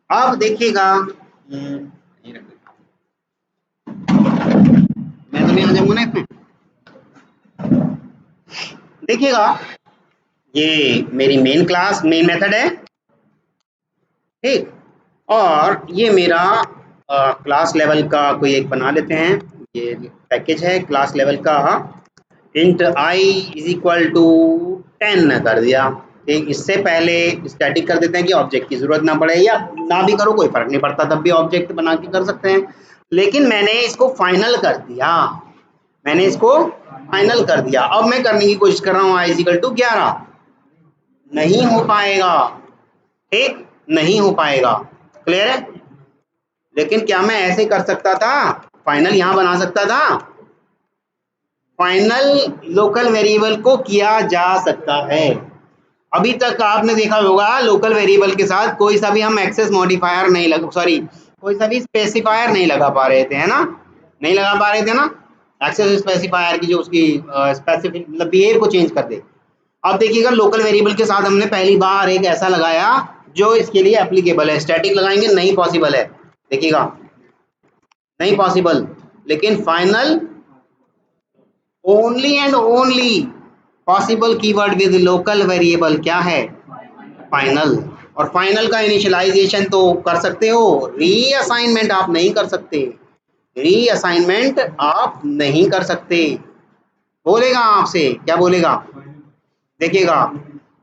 अब देखिएगा, मैं तो नहीं आ जाऊंगा ना इसमें। देखिएगा, ये मेरी मेन क्लास मेन मेथड है, ठीक। और ये मेरा क्लास लेवल का कोई एक बना लेते हैं, ये पैकेज है क्लास लेवल का। Int I is equal to 10 कर दिया, ठीक। इससे पहले स्टैटिक कर देते हैं कि ऑब्जेक्ट की जरूरत ना पड़े, या ना भी करो कोई फर्क नहीं पड़ता, तब भी ऑब्जेक्ट बना के कर सकते हैं। लेकिन मैंने इसको फाइनल कर दिया, मैंने इसको फाइनल कर दिया। अब मैं करने की कोशिश कर रहा हूँ आई इज इक्वल टू 11, नहीं हो पाएगा, ठीक, नहीं हो पाएगा, क्लियर है। लेकिन क्या मैं ऐसे कर सकता था, फाइनल यहाँ बना सकता था, फाइनल लोकल वेरिएबल को किया जा सकता है। अभी तक आपने देखा होगा लोकल वेरिएबल के साथ कोई सा भी हम एक्सेस मॉडिफायर नहीं लगा, सॉरी कोई सा भी स्पेसिफायर नहीं लगा पा रहे थे, है ना, नहीं लगा पा रहे थे ना, एक्सेस स्पेसिफायर की जो उसकी स्पेसिफिक मतलब बिहेव को चेंज कर दे। अब देखिएगा लोकल वेरिएबल के साथ हमने पहली बार एक ऐसा लगाया जो इसके लिए एप्लीकेबल है, स्टैटिक लगाएंगे नहीं पॉसिबल है, देखिएगा नहीं पॉसिबल। लेकिन final only and only possible keyword with local variable क्या है, फाइनल। और फाइनल का इनिशियलाइजेशन तो कर सकते हो, रीअसाइनमेंट आप नहीं कर सकते, रीअसाइनमेंट आप नहीं कर सकते। बोलेगा आपसे क्या बोलेगा, देखिएगा,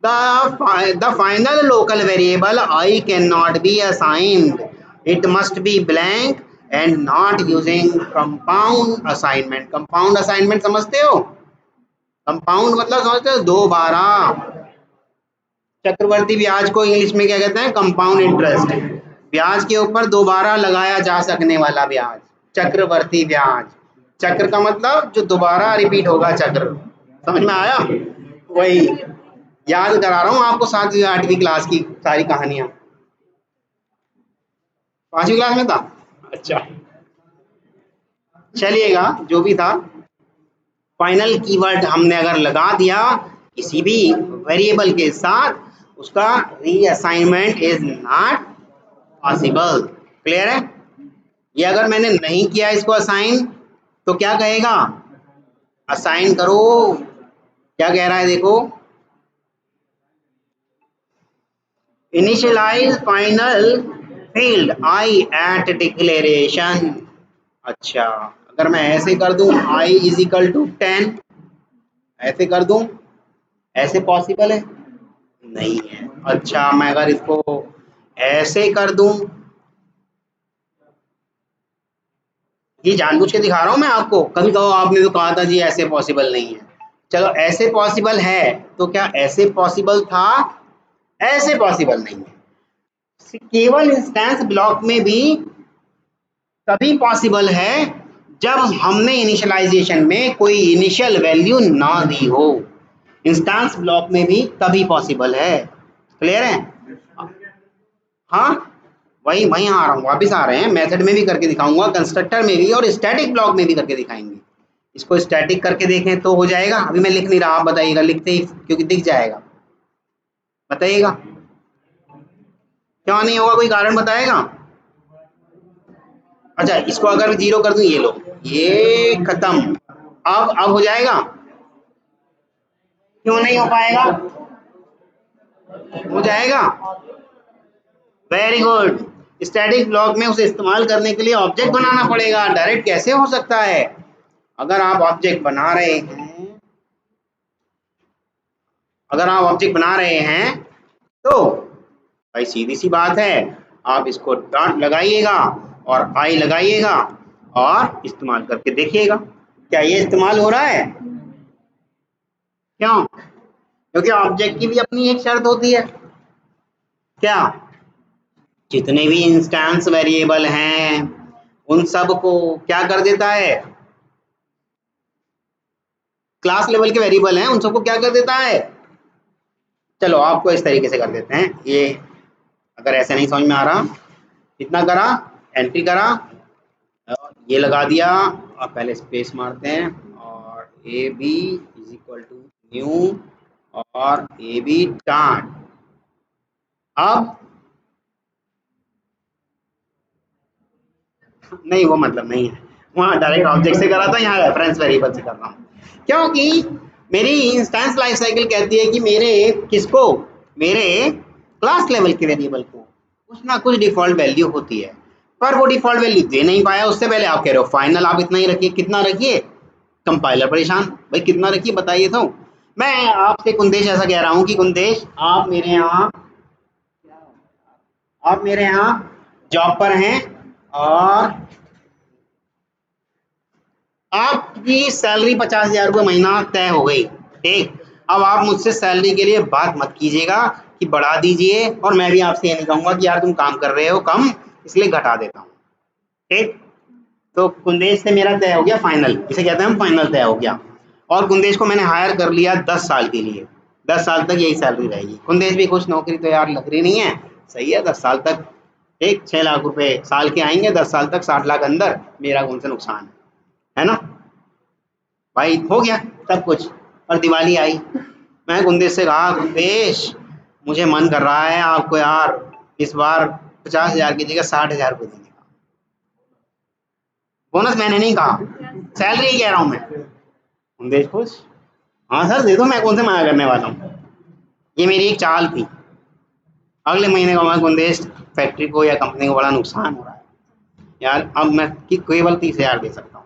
the final local variable I can not be assigned, it must be blank and not using compound assignment. Compound assignment समझते हो, कंपाउंड मतलब समझते हो, दोबारा। चक्रवर्ती ब्याज को इंग्लिश में क्या कहते हैं, कंपाउंड इंटरेस्ट, ब्याज के ऊपर दोबारा लगाया जा सकने वाला ब्याज, चक्रवर्ती ब्याज। चक्र का मतलब जो दोबारा रिपीट होगा चक्र, समझ में आया, वही याद करा रहा हूँ आपको 7वीं 8वीं क्लास की सारी कहानियां, 5वीं क्लास में था, अच्छा चलिएगा जो भी था। फाइनल कीवर्ड हमने अगर लगा दिया किसी भी वेरिएबल के साथ, उसका reassignment is not possible, clear है। ये अगर मैंने नहीं किया इसको असाइन, तो क्या कहेगा, असाइन करो, क्या कह रहा है देखो, initialise final field I eight declaration. अच्छा, अगर मैं ऐसे कर दूं आई इज इक्वल टू 10, ऐसे कर दूं, ऐसे पॉसिबल है, नहीं है। अच्छा मैं अगर इसको ऐसे कर दूं, ये जानबूझ के दिखा रहा हूं मैं आपको, कभी कहो आपने तो कहा था जी ऐसे पॉसिबल नहीं है, चलो ऐसे पॉसिबल है, तो क्या ऐसे पॉसिबल था, ऐसे पॉसिबल नहीं है। केवल इंस्टेंस ब्लॉक में भी तभी पॉसिबल है जब हमने इनिशियलाइजेशन में कोई इनिशियल वैल्यू ना दी हो, इंस्टेंस ब्लॉक में भी तभी पॉसिबल है, क्लियर है। हाँ वही वही आ रहा हूँ, वापिस आ रहे हैं, मेथड में भी करके दिखाऊंगा, कंस्ट्रक्टर में भी और स्टैटिक ब्लॉक में भी करके दिखाएंगे। इसको स्टैटिक करके देखें तो हो जाएगा, अभी मैं लिख नहीं रहा, आप बताइएगा लिखते ही क्योंकि दिख जाएगा, बताइएगा क्यों नहीं होगा, कोई कारण बताएगा। अच्छा इसको अगर जीरो कर दूं, ये लो, ये खत्म, अब हो जाएगा, क्यों नहीं हो पाएगा, हो जाएगा, वेरी गुड। स्टैटिक ब्लॉक में उसे इस्तेमाल करने के लिए ऑब्जेक्ट बनाना पड़ेगा, डायरेक्ट कैसे हो सकता है। अगर आप ऑब्जेक्ट बना रहे हैं, अगर आप ऑब्जेक्ट बना रहे हैं तो भाई सीधी सी बात है, आप इसको डॉट लगाइएगा और आई लगाइएगा और इस्तेमाल करके देखिएगा, क्या ये इस्तेमाल हो रहा है, क्यों, क्योंकि ऑब्जेक्ट की भी अपनी एक शर्त होती है, क्या, जितने भी इंस्टेंस वेरिएबल हैं उन सब को क्या कर देता है, क्लास लेवल के वेरिएबल हैं उन सबको क्या कर देता है। चलो आपको इस तरीके से कर देते हैं, ये अगर ऐसे नहीं समझ में आ रहा, कितना करा, एंट्री करा, ये लगा दिया, और पहले स्पेस मारते हैं, और A B is equal to new और ए बी डॉट। अब नहीं वो मतलब नहीं है, वहाँ डायरेक्ट ऑब्जेक्ट से करा था, यहाँ रेफरेंस वेरिएबल से कर रहा हूँ। क्योंकि मेरी इंस्टेंस लाइफ साइकिल कहती है कि मेरे किसको, मेरे क्लास लेवल के वेरिएबल को कुछ ना कुछ डिफॉल्ट वैल्यू होती है, पर वो डिफॉल्ट वैल्यू दे नहीं पाया। उससे पहले आप कह रहे हो फाइनल आप इतना ही रखिए, कितना रखिए, कंपाइलर परेशान, भाई कितना रखिए बताइए। तो मैं आपसे कुंदेश ऐसा कह रहा हूँ कि कुंदेश आप मेरे यहाँ जॉब पर हैं और आपकी सैलरी 50,000 रुपये महीना तय हो गई, ठीक। अब आप मुझसे सैलरी के लिए बात मत कीजिएगा कि बढ़ा दीजिए, और मैं भी आपसे ये नहीं कहूँगा कि यार तुम काम कर रहे हो कम इसलिए घटा देता हूँ, ठीक। तो कुंदेश से मेरा तय हो गया फाइनल, इसे कहते हैं हम फाइनल तय हो गया, और कुंदेश को मैंने हायर कर लिया 10 साल के लिए। 10 साल तक यही सैलरी रहेगी। कुंदेश भी खुश, नौकरी तो यार लग रही नहीं है, सही है 10 साल तक, ठीक। 6 लाख रुपए साल के आएंगे, 10 साल तक 60 लाख अंदर, मेरा कौन सा नुकसान है ना भाई। हो गया सब कुछ। और दिवाली आई, मैं कुंदेश से कहा कुंदेश मुझे मन कर रहा है आपको यार इस बार 50,000 की जगह 60,000 रुपये देने का। बोनस मैंने नहीं कहा, सैलरी ही कह रहा हूँ मैं। कुंदेश खुश, हाँ सर दे दो, मैं कौन से मना करने वाला हूँ। ये मेरी एक चाल थी। अगले महीने कहूँगा कुंदेश फैक्ट्री को या कंपनी को बड़ा नुकसान हो रहा है यार, अब मैं केवल 30,000 दे सकता हूँ।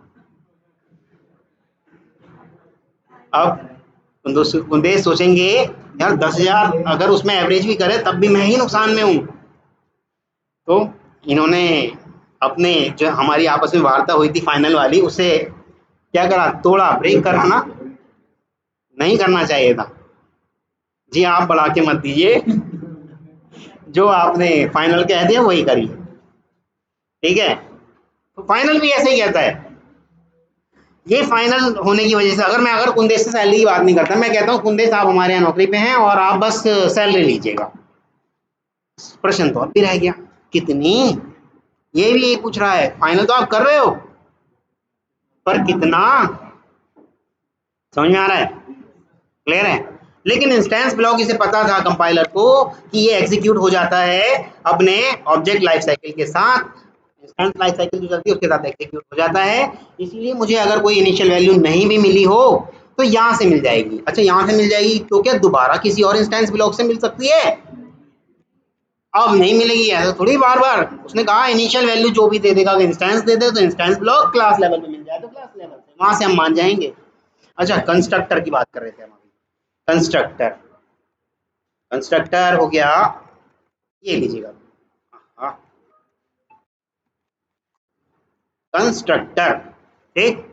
अब कुंदेश सोचेंगे यार 10,000 अगर उसमें एवरेज भी करे तब भी मैं ही नुकसान में हूँ। तो इन्होंने अपने जो हमारी आपस में वार्ता हुई थी फाइनल वाली, उसे क्या करा, तोड़ा, ब्रेक करा ना, नहीं करना चाहिए था। जी आप बढ़ा के मत दीजिए, जो आपने फाइनल कह दिया वही करिए, ठीक है। तो फाइनल भी ऐसे ही कहता है। ये फाइनल होने की वजह से अगर कुंदेश से सैलरी की बात नहीं करता, मैं कहता हूँ कुंदेश आप हमारे यहाँ नौकरी पे हैं और आप बस सैलरी लीजिएगा। प्रश्न तो अब भी रह गया, कितनी, ये भी यही पूछ रहा है। फाइनल तो आप कर रहे हो पर कितना, समझ में आ रहा है, क्लियर है। लेकिन इंस्टेंस ब्लॉक इसे पता था कंपाइलर को कि ये एग्जीक्यूट हो जाता है अपने ऑब्जेक्ट लाइफ साइकिल के साथ, इंस्टेंस लाइफ साइकिल जो चलती है उसके साथ एग्जीक्यूट हो जाता है। इसलिए मुझे अगर कोई इनिशियल वैल्यू नहीं भी मिली हो तो यहाँ से मिल जाएगी। अच्छा यहाँ से मिल जाएगी तो क्या दोबारा किसी और इंस्टेंस ब्लॉक से मिल सकती है? अब नहीं मिलेगी, ऐसा थोड़ी बार बार। उसने कहा इनिशियल वैल्यू जो भी दे देगा, अगर इंस्टेंस दे दे तो इंस्टेंस ब्लॉक, क्लास लेवल पे मिल जाए तो क्लास लेवल से, वहां से हम मान जाएंगे। अच्छा कंस्ट्रक्टर की बात कर रहे थे हम अभी। कंस्ट्रक्टर, कंस्ट्रक्टर हो गया, ये लीजिएगा, हाँ कंस्ट्रक्टर, ठीक।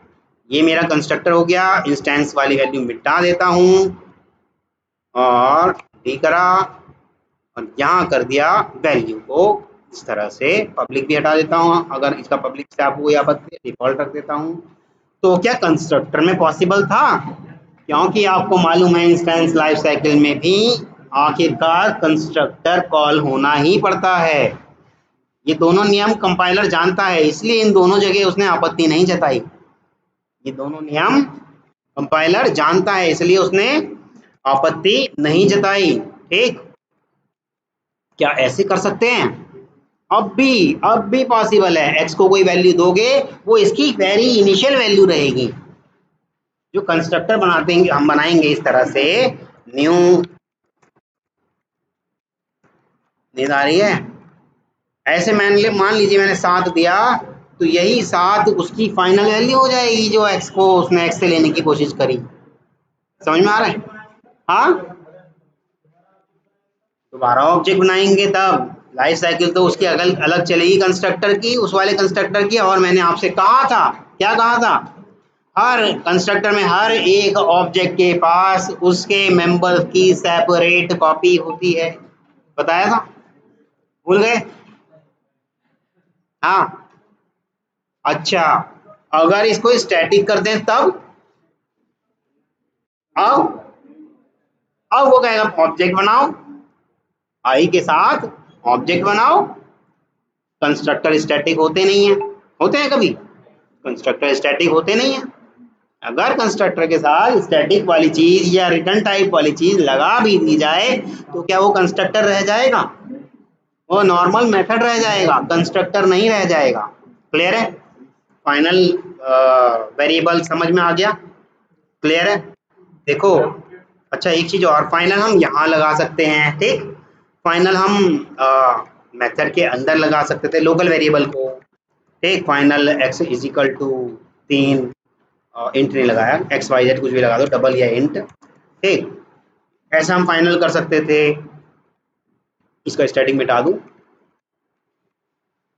ये मेरा कंस्ट्रक्टर हो गया, इंस्टेंस वाली वैल्यू मिटा देता हूँ और डी करा और यहाँ कर दिया वैल्यू को इस तरह से, पब्लिक भी हटा देता हूँ, अगर इसका पब्लिक से आपको कोई आपत्ति है डिफॉल्ट रख देता हूँ। तो क्या कंस्ट्रक्टर में पॉसिबल था? क्योंकि आपको मालूम है इंस्टेंस लाइफ साइकिल में भी आखिरकार कंस्ट्रक्टर कॉल होना ही पड़ता है। ये दोनों नियम कंपाइलर जानता है, इसलिए इन दोनों जगह उसने आपत्ति नहीं जताई। ये दोनों नियम कंपाइलर जानता है, इसलिए उसने आपत्ति नहीं जताई, ठीक। क्या ऐसे कर सकते हैं? अब भी पॉसिबल है। एक्स को कोई वैल्यू दोगे वो इसकी वेरी इनिशियल वैल्यू रहेगी। जो कंस्ट्रक्टर बनाते हैं हम बनाएंगे इस तरह से, न्यू, नींद आ रही है? ऐसे मान लीजिए मैंने 7 दिया तो यही 7 उसकी फाइनल वैल्यू हो जाएगी जो एक्स को उसने एक्स से लेने की कोशिश करी। समझ में आ रहा है? हाँ दोबारा ऑब्जेक्ट बनाएंगे तब लाइफ साइकिल तो उसकी अलग अलग चलेगी कंस्ट्रक्टर की, उस वाले कंस्ट्रक्टर की। और मैंने आपसे कहा था, क्या कहा था, हर कंस्ट्रक्टर में हर एक ऑब्जेक्ट के पास उसके मेंबर की सेपरेट कॉपी होती है, बताया था, भूल गए? हाँ अच्छा, अगर इसको स्टैटिक कर दें तब, अब वो कहेगा ऑब्जेक्ट बनाओ, आई के साथ ऑब्जेक्ट बनाओ। कंस्ट्रक्टर स्टैटिक होते नहीं है, होते हैं कभी? कंस्ट्रक्टर स्टैटिक होते नहीं है। अगर कंस्ट्रक्टर के साथ स्टैटिक वाली चीज या रिटर्न टाइप वाली चीज लगा भी दी जाए तो क्या वो कंस्ट्रक्टर रह जाएगा? वो नॉर्मल मेथड रह जाएगा, कंस्ट्रक्टर नहीं रह जाएगा। क्लियर है? फाइनल वेरिएबल समझ में आ गया? क्लियर है? देखो, अच्छा एक चीज और, फाइनल हम यहाँ लगा सकते हैं, ठीक? फाइनल हम मेथड के अंदर लगा सकते थे लोकल वेरिएबल को, ठीक? Final X is equal to 3, int नहीं लगाया, एक्स वाई जेड कुछ भी लगा दो, डबल या इंट, ठीक? ऐसा हम फाइनल कर सकते थे। इसका स्टैटिक मिटा दूं,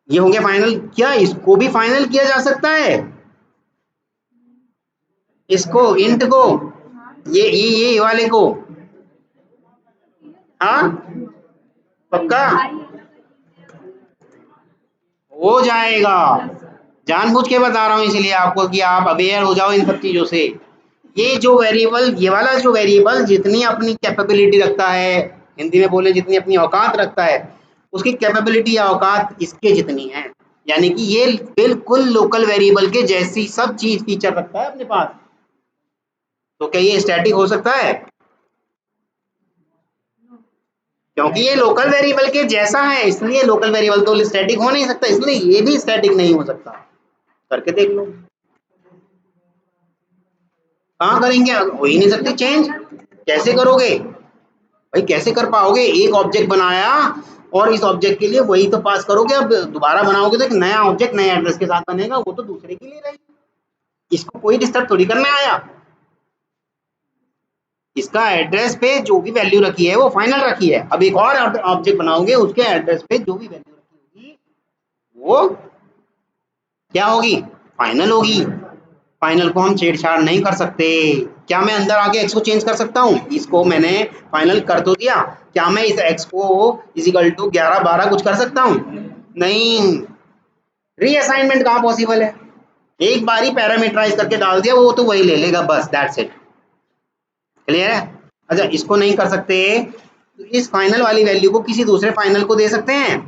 ये हो गया फाइनल। क्या इसको भी फाइनल किया जा सकता है? इसको इंट को, ये वाले को, हाँ पक्का हो जाएगा। जानबूझ के बता रहा हूँ इसलिए आपको कि आप अवेयर हो जाओ इन सब चीजों से। ये जो वेरिएबल, ये वाला जो वेरिएबल जितनी अपनी कैपेबिलिटी रखता है, हिंदी में बोले जितनी अपनी औकात रखता है, उसकी कैपेबिलिटी या औकात इसके जितनी है। यानी कि ये बिल्कुल लोकल वेरिएबल के जैसी सब चीज फीचर रखता है अपने पास। तो क्या ये स्टैटिक हो सकता है? क्योंकि ये लोकल वेरिएबल के जैसा है इसलिए लोकल वेरिएबल तो स्टैटिक हो नहीं सकता, इसलिए ये भी स्टैटिक नहीं हो सकता। करके देख लो। कहाँ करेंगे? हो ही नहीं सकती चेंज। कैसे करोगे भाई? कैसे कर पाओगे? एक ऑब्जेक्ट बनाया और इस ऑब्जेक्ट के लिए वही तो पास करोगे। अब दोबारा बनाओगे तो एक नया ऑब्जेक्ट नए एड्रेस के साथ बनेगा, वो तो दूसरे के लिए रहेगी। इसको कोई डिस्टर्ब थोड़ी करने आया। इसका एड्रेस पे जो भी वैल्यू रखी है वो फाइनल रखी है। अब एक और ऑब्जेक्ट बनाओगे, उसके एड्रेस पे जो भी वैल्यू रखी होगी वो क्या होगी? फाइनल होगी। फाइनल को हम छेड़छाड़ नहीं कर सकते। क्या मैं अंदर आके एक्स को चेंज कर सकता हूँ? इसको मैंने फाइनल कर तो दिया, क्या मैं इस एक्स को इजिकल टू 11 12 कुछ कर सकता हूँ? नहीं। रीअसाइनमेंट कहाँ पॉसिबल है? एक बार ही पैरामीटराइज करके डाल दिया, वो तो वही ले लेगा, बस दैट्स इट। क्लियर है? अच्छा इसको नहीं कर सकते तो इस फाइनल वाली वैल्यू को किसी दूसरे फाइनल को दे सकते हैं?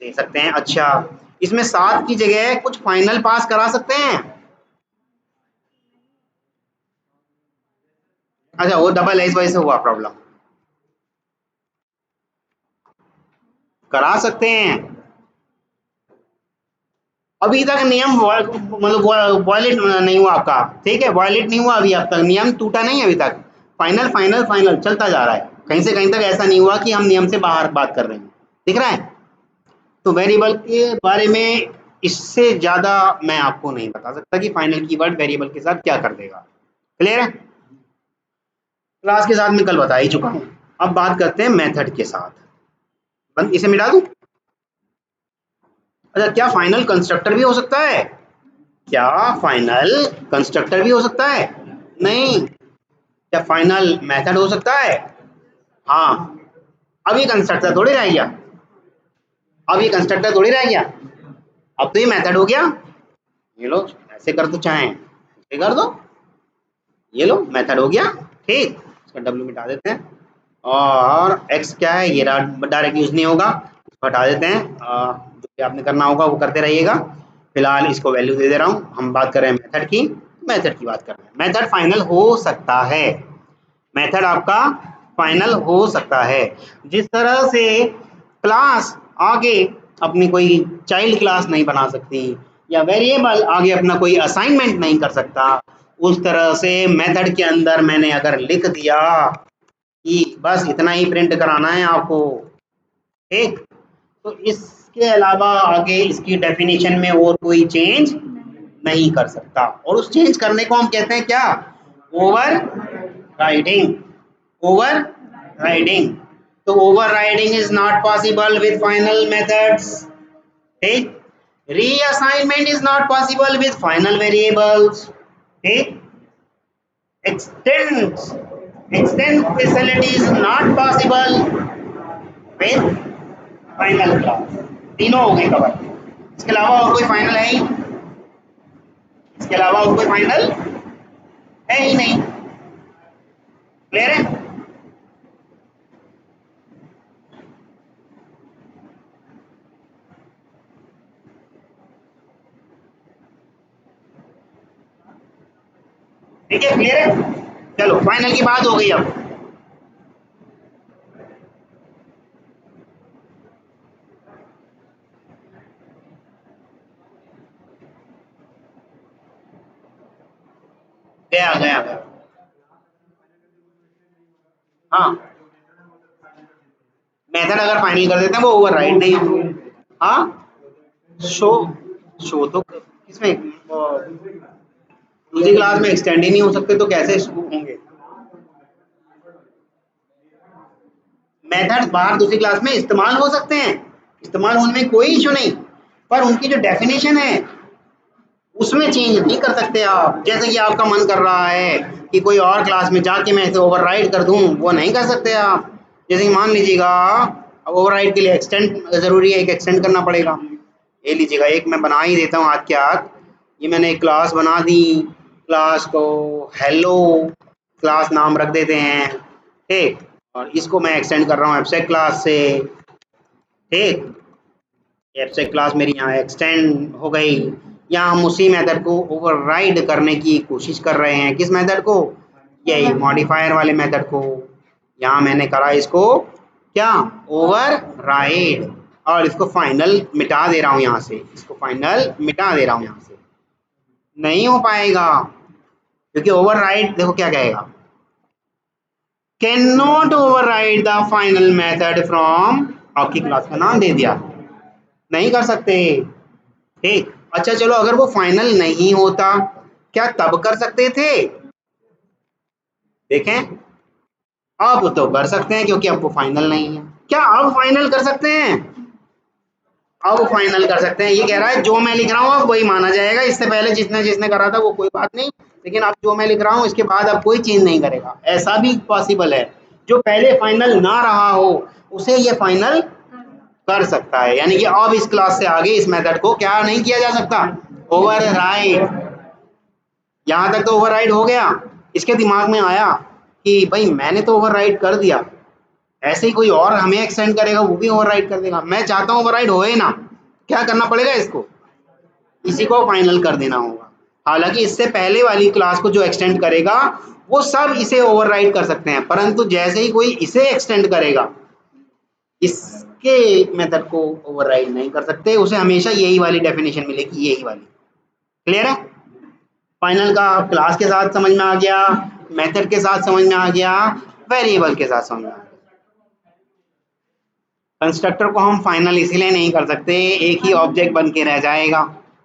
दे सकते हैं। अच्छा इसमें 7 की जगह कुछ फाइनल पास करा सकते हैं? अच्छा वो डबल है, इस वजह से हुआ प्रॉब्लम। करा सकते हैं। अभी तक नियम मतलब वॉयलेट नहीं हुआ आपका, ठीक है? वॉयलेट नहीं हुआ अभी, अब तक नियम टूटा नहीं है अभी तक। फाइनल फाइनल फाइनल चलता जा रहा है, कहीं से कहीं तक ऐसा नहीं हुआ कि हम नियम से बाहर बात कर रहे हैं। दिख रहा है? तो वेरिएबल के बारे में इससे ज्यादा मैं आपको नहीं बता सकता कि फाइनल कीवर्ड वेरिएबल के साथ क्या कर देगा। क्लियर है? क्लास के साथ मैं कल बता ही चुका हूँ। अब बात करते हैं मेथड के साथ। बंद, इसे मिटा दूं? अच्छा क्या फाइनल कंस्ट्रक्टर भी हो सकता है? क्या फाइनल कंस्ट्रक्टर भी हो सकता है? नहीं। क्या फाइनल मेथड हो सकता है? हाँ। अब ये कंस्ट्रक्टर थोड़ी रह गया, अब ये कंस्ट्रक्टर थोड़ी रह गया, अब तो ये मेथड हो गया। ये लो, ऐसे कर दो, चाहे ऐसे कर दो, ये लो मेथड हो गया। ठीक, इसका डब्ल्यू मिटा देते हैं और एक्स क्या है, ये डायरेक्ट यूज नहीं होगा, इसको हटा देते हैं। जो भी आपने करना होगा वो करते रहिएगा। फिलहाल इसको वैल्यू दे दे रहा हूँ। हम बात कर रहे हैं मेथड की, मेथड की बात कर रहे हैं। मेथड फाइनल हो सकता है, मेथड आपका फाइनल हो सकता है। जिस तरह से क्लास आगे अपनी कोई चाइल्ड क्लास नहीं बना सकती या वेरिएबल आगे अपना कोई असाइनमेंट नहीं कर सकता, उस तरह से मेथड के अंदर मैंने अगर लिख दिया कि बस इतना ही प्रिंट कराना है आपको, ठीक, तो इसके अलावा आगे इसकी डेफिनेशन में और कोई चेंज नहीं कर सकता। और उस चेंज करने को हम कहते हैं क्या? Overriding. Overriding. तो overriding is not possible with final methods, ठीक। Reassignment is not possible with final variables, ठीक। extend facility is not possible with final class. तीनों हो गए कवर। इसके अलावा और कोई फाइनल है ही, इसके अलावा और कोई फाइनल है ही नहीं। क्लियर है? ठीक है, क्लियर है? चलो फाइनल की बात हो गई। अब गया गया गया। हाँ, मेथड अगर फाइनल कर देते हैं वो ओवरराइड नहीं होंगे। हाँ, शो शो तो किसमें दूसरी क्लास में एक्सटेंड ही नहीं हो सकते तो कैसे होंगे? मेथड्स बाहर दूसरी क्लास में इस्तेमाल हो सकते हैं, इस्तेमाल होने में कोई इशू नहीं, पर उनकी जो डेफिनेशन है उसमें चेंज नहीं कर सकते आप। जैसे कि आपका मन कर रहा है कि कोई और क्लास में जाके मैं इसे ओवरराइड कर दूं, वो नहीं कर सकते आप। जैसे कि मान लीजिएगा, अब ओवरराइड के लिए एक्सटेंड ज़रूरी है, एक एक्सटेंड करना पड़ेगा। ये लीजिएगा, एक मैं बना ही देता हूँ हाथ के हाथ। ये मैंने एक क्लास बना दी, क्लास को हेलो क्लास नाम रख देते हैं, ठीक। और इसको मैं एक्सटेंड कर रहा हूँ एब्स्ट्रैक्ट क्लास से, ठीक। एब्स्ट्रैक्ट क्लास मेरी यहाँ एक्सटेंड हो गई। यहाँ हम उसी मेथड को ओवरराइड करने की कोशिश कर रहे हैं। किस मेथड को? यही मॉडिफायर वाले मेथड को। यहाँ मैंने करा इसको क्या, ओवरराइड। और इसको फाइनल मिटा दे रहा हूँ यहाँ से, इसको फाइनल मिटा दे रहा हूँ यहाँ से। नहीं हो पाएगा क्योंकि ओवरराइड देखो क्या कहेगा, can not override the final method from, आपकी क्लास का नाम दे दिया, नहीं कर सकते, ठीक। अच्छा चलो, अगर वो फाइनल नहीं होता क्या तब कर सकते थे? देखें, अब तो कर सकते हैं क्योंकि अब वो फाइनल नहीं है। क्या अब फाइनल कर सकते हैं? अब फाइनल कर सकते हैं। ये कह रहा है जो मैं लिख रहा हूँ अब वही माना जाएगा, इससे पहले जिसने जिसने करा था वो कोई बात नहीं, लेकिन अब जो मैं लिख रहा हूँ इसके बाद अब कोई चेंज नहीं करेगा। ऐसा भी पॉसिबल है, जो पहले फाइनल ना रहा हो उसे ये फाइनल कर सकता है। यानी कि अब इस क्लास से आगे इस मेथड को क्या नहीं किया जा सकता, ओवरराइड। यहाँ तक तो ओवरराइड हो गया। इसके दिमाग में आया कि भाई मैंने तो ओवरराइड कर दिया, ऐसे ही कोई और हमें एक्सटेंड करेगा वो भी ओवरराइड कर देगा। मैं चाहता हूँ ओवरराइड होए ना, क्या करना पड़ेगा इसको, इसी को फाइनल कर देना होगा। हालांकि इससे पहले वाली क्लास को जो एक्सटेंड करेगा वो सब इसे ओवरराइड कर सकते हैं, परंतु जैसे ही कोई इसे एक्सटेंड करेगा इसके मेथड को ओवरराइड नहीं कर सकते, उसे हमेशा यही वाली डेफिनेशन मिलेगी, यही वाली। क्लियर है? फाइनल का क्लास के साथ समझ में आ गया, मेथड के साथ समझ में आ गया, वेरिएबल के साथ समझ में आ गया। कंस्ट्रक्टर को हम फाइनल इसीलिए नहीं कर सकते, एक ही ऑब्जेक्ट बन के रह जाएगा।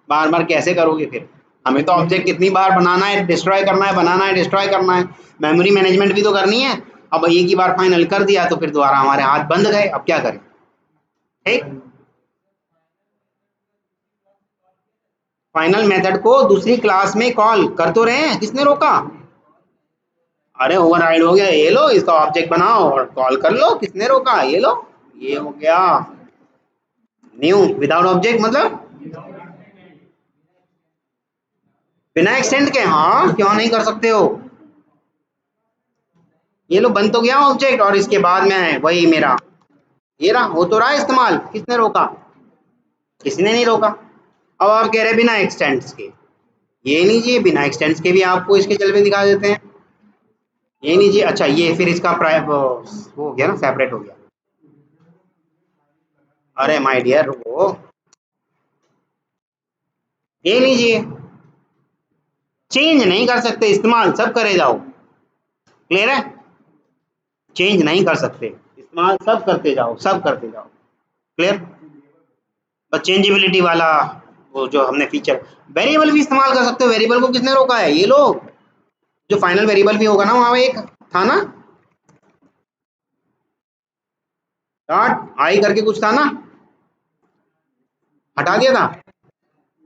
बार बार कैसे करोगे फिर? हमें तो ऑब्जेक्ट कितनी बार बनाना है, डिस्ट्रॉय करना है, बनाना है, डिस्ट्रॉय करना है, मेमोरी मैनेजमेंट भी तो करनी है। अब एक ही बार फाइनल कर दिया तो फिर दोबारा हमारे हाथ बंद गए, अब क्या करें, ठीक। फाइनल मेथड को दूसरी क्लास में कॉल कर तो रहे हैं, किसने रोका? अरे ओवरराइड हो गया, ये लो इसका ऑब्जेक्ट बनाओ और कॉल कर लो, किसने रोका? ये लो, ये हो गया न्यू विदाउट ऑब्जेक्ट, मतलब बिना एक्सटेंड के। हाँ, क्यों नहीं कर सकते हो? ये लो बन तो गया ऑब्जेक्ट और इसके बाद में वही मेरा ये रहा, हो तो रहा है इस्तेमाल, किसने रोका? किसी ने नहीं रोका। अब आप कह रहे बिना एक्सटेंड्स के, ये लीजिए बिना एक्सटेंड्स के भी आपको इसके जलवे दिखा देते हैं। ये लीजिए, अच्छा ये फिर इसका वो हो गया ना, सेपरेट हो गया। अरे माय डियर वो, ये लीजिए, चेंज नहीं कर सकते, इस्तेमाल सब करे जाओ। क्लियर है? चेंज नहीं कर सकते, इस्तेमाल सब करते जाओ, सब करते जाओ। क्लियर? बस चेंजेबिलिटी वाला वो जो हमने फीचर, वेरिएबल भी इस्तेमाल कर सकते हो। वेरिएबल को किसने रोका है? ये लोग, जो फाइनल वेरिएबल भी होगा ना, वहां एक था ना, डॉट आई करके कुछ था ना, हटा दिया था।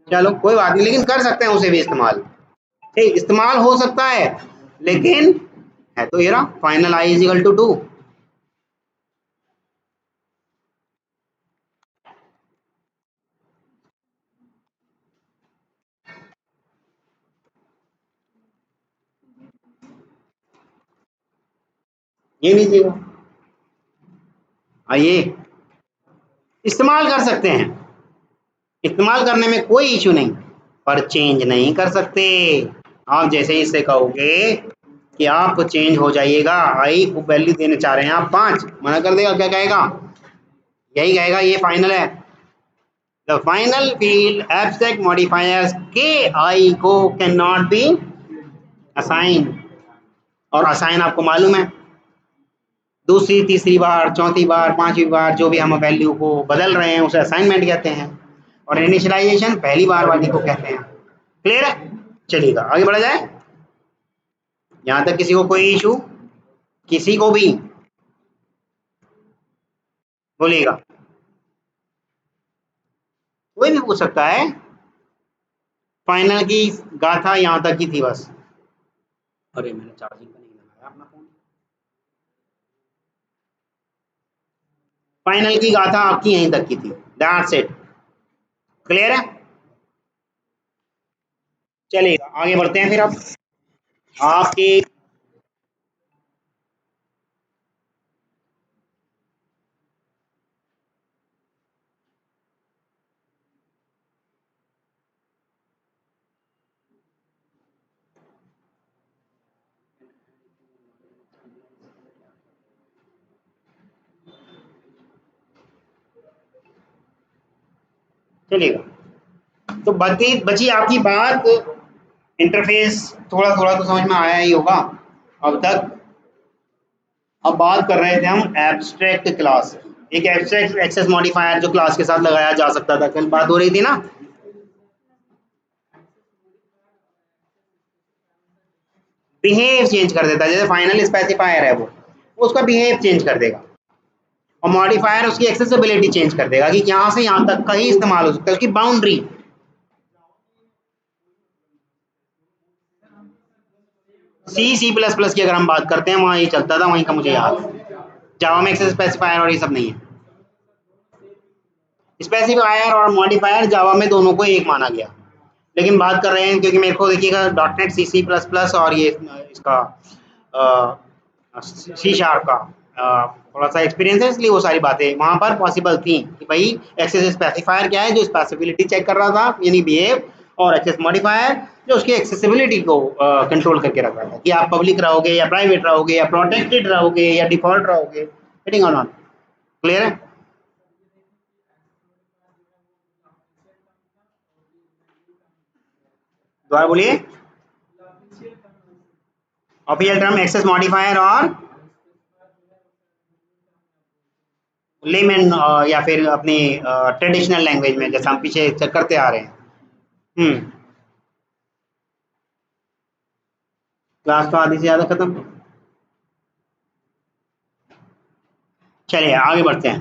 चलो कोई बात नहीं, लेकिन कर सकते हैं उसे भी इस्तेमाल, ठीक। इस्तेमाल हो सकता है, लेकिन है तो ये रहा final I is equal to 2। ये लीजिएगा, आइए इस्तेमाल कर सकते हैं, इस्तेमाल करने में कोई इशू नहीं, पर चेंज नहीं कर सकते। आप जैसे ही इससे कहोगे कि आप चेंज हो जाइएगा, आई को वैल्यू देने चाह रहे हैं आप 5, मना कर देगा, क्या कहेगा? यही कहेगा ये फाइनल है। The final field abstract modifiers के आई को कैन नॉट बी असाइन, और असाइन आपको मालूम है दूसरी तीसरी बार चौथी बार पांचवी बार जो भी हम वैल्यू को बदल रहे हैं उसे असाइनमेंट कहते हैं, और इनिशियलाइजेशन पहली बार वाली को कहते हैं। क्लियर है? चलिएगा आगे बढ़ा जाए। यहां तक किसी को कोई इशू? किसी को भी बोलिएगा, कोई भी पूछ सकता है। फाइनल की गाथा यहां तक की थी बस। अरे मैंने चार्जिंग पे नहीं लगाया अपना फोन। फाइनल की गाथा आपकी यहीं तक की थी, दैट्स इट। क्लियर है? चलिए आगे बढ़ते हैं फिर। अब आपकी चलिएगा तो बची आपकी बात इंटरफेस। थोड़ा थोड़ा तो समझ में आया ही होगा अब तक। अब बात कर रहे थे हम एब्स्ट्रैक्ट क्लास, एक एब्स्ट्रैक्ट एक्सेस मॉडिफायर जो क्लास के साथ लगाया जा सकता था, कल बात हो रही थी ना। बिहेव चेंज कर देता है, जैसे फाइनल स्पेसिफायर है वो उसका बिहेव चेंज कर देगा, और मॉडिफायर उसकी एक्सेसिबिलिटी चेंज कर देगा कि यहाँ से यहाँ तक का ही इस्तेमाल हो सकता है, उसकी बाउंड्री। C++ की अगर हम बात करते हैं वहाँ ये चलता था, वहीं का मुझे याद है। जावा में एक्सेस स्पेसिफायर और ये सब नहीं है। स्पेसिफायर और मॉडिफायर जावा में दोनों को एक माना गया, लेकिन बात कर रहे हैं क्योंकि मेरे को देखिएगा डॉट नेट C++ और ये इसका C# का थोड़ा सा एक्सपीरियंस है, इसलिए वो सारी बातें वहाँ पर पॉसिबल थी कि भाई एक्सेस स्पेसिफायर क्या है जो स्पेसिबिलिटी चेक कर रहा था यानी बिहेव, और एक्सेस मॉडिफायर जो उसकी एक्सेसिबिलिटी को कंट्रोल करके रख रहा था कि आप पब्लिक रहोगे या प्राइवेट रहोगे या प्रोटेक्टेड रहोगे या डिफॉल्ट रहोगे, फिटिंग और नॉट। क्लियर है? दोबारा बोलिए। ऑफिशियल टर्म एक्सेस मॉडिफायर और लेमन, या फिर अपनी ट्रेडिशनल लैंग्वेज में जैसे हम पीछे करते आ रहे हैं। क्लास तो आधी से ज़्यादा खत्म। चलिए आगे बढ़ते हैं।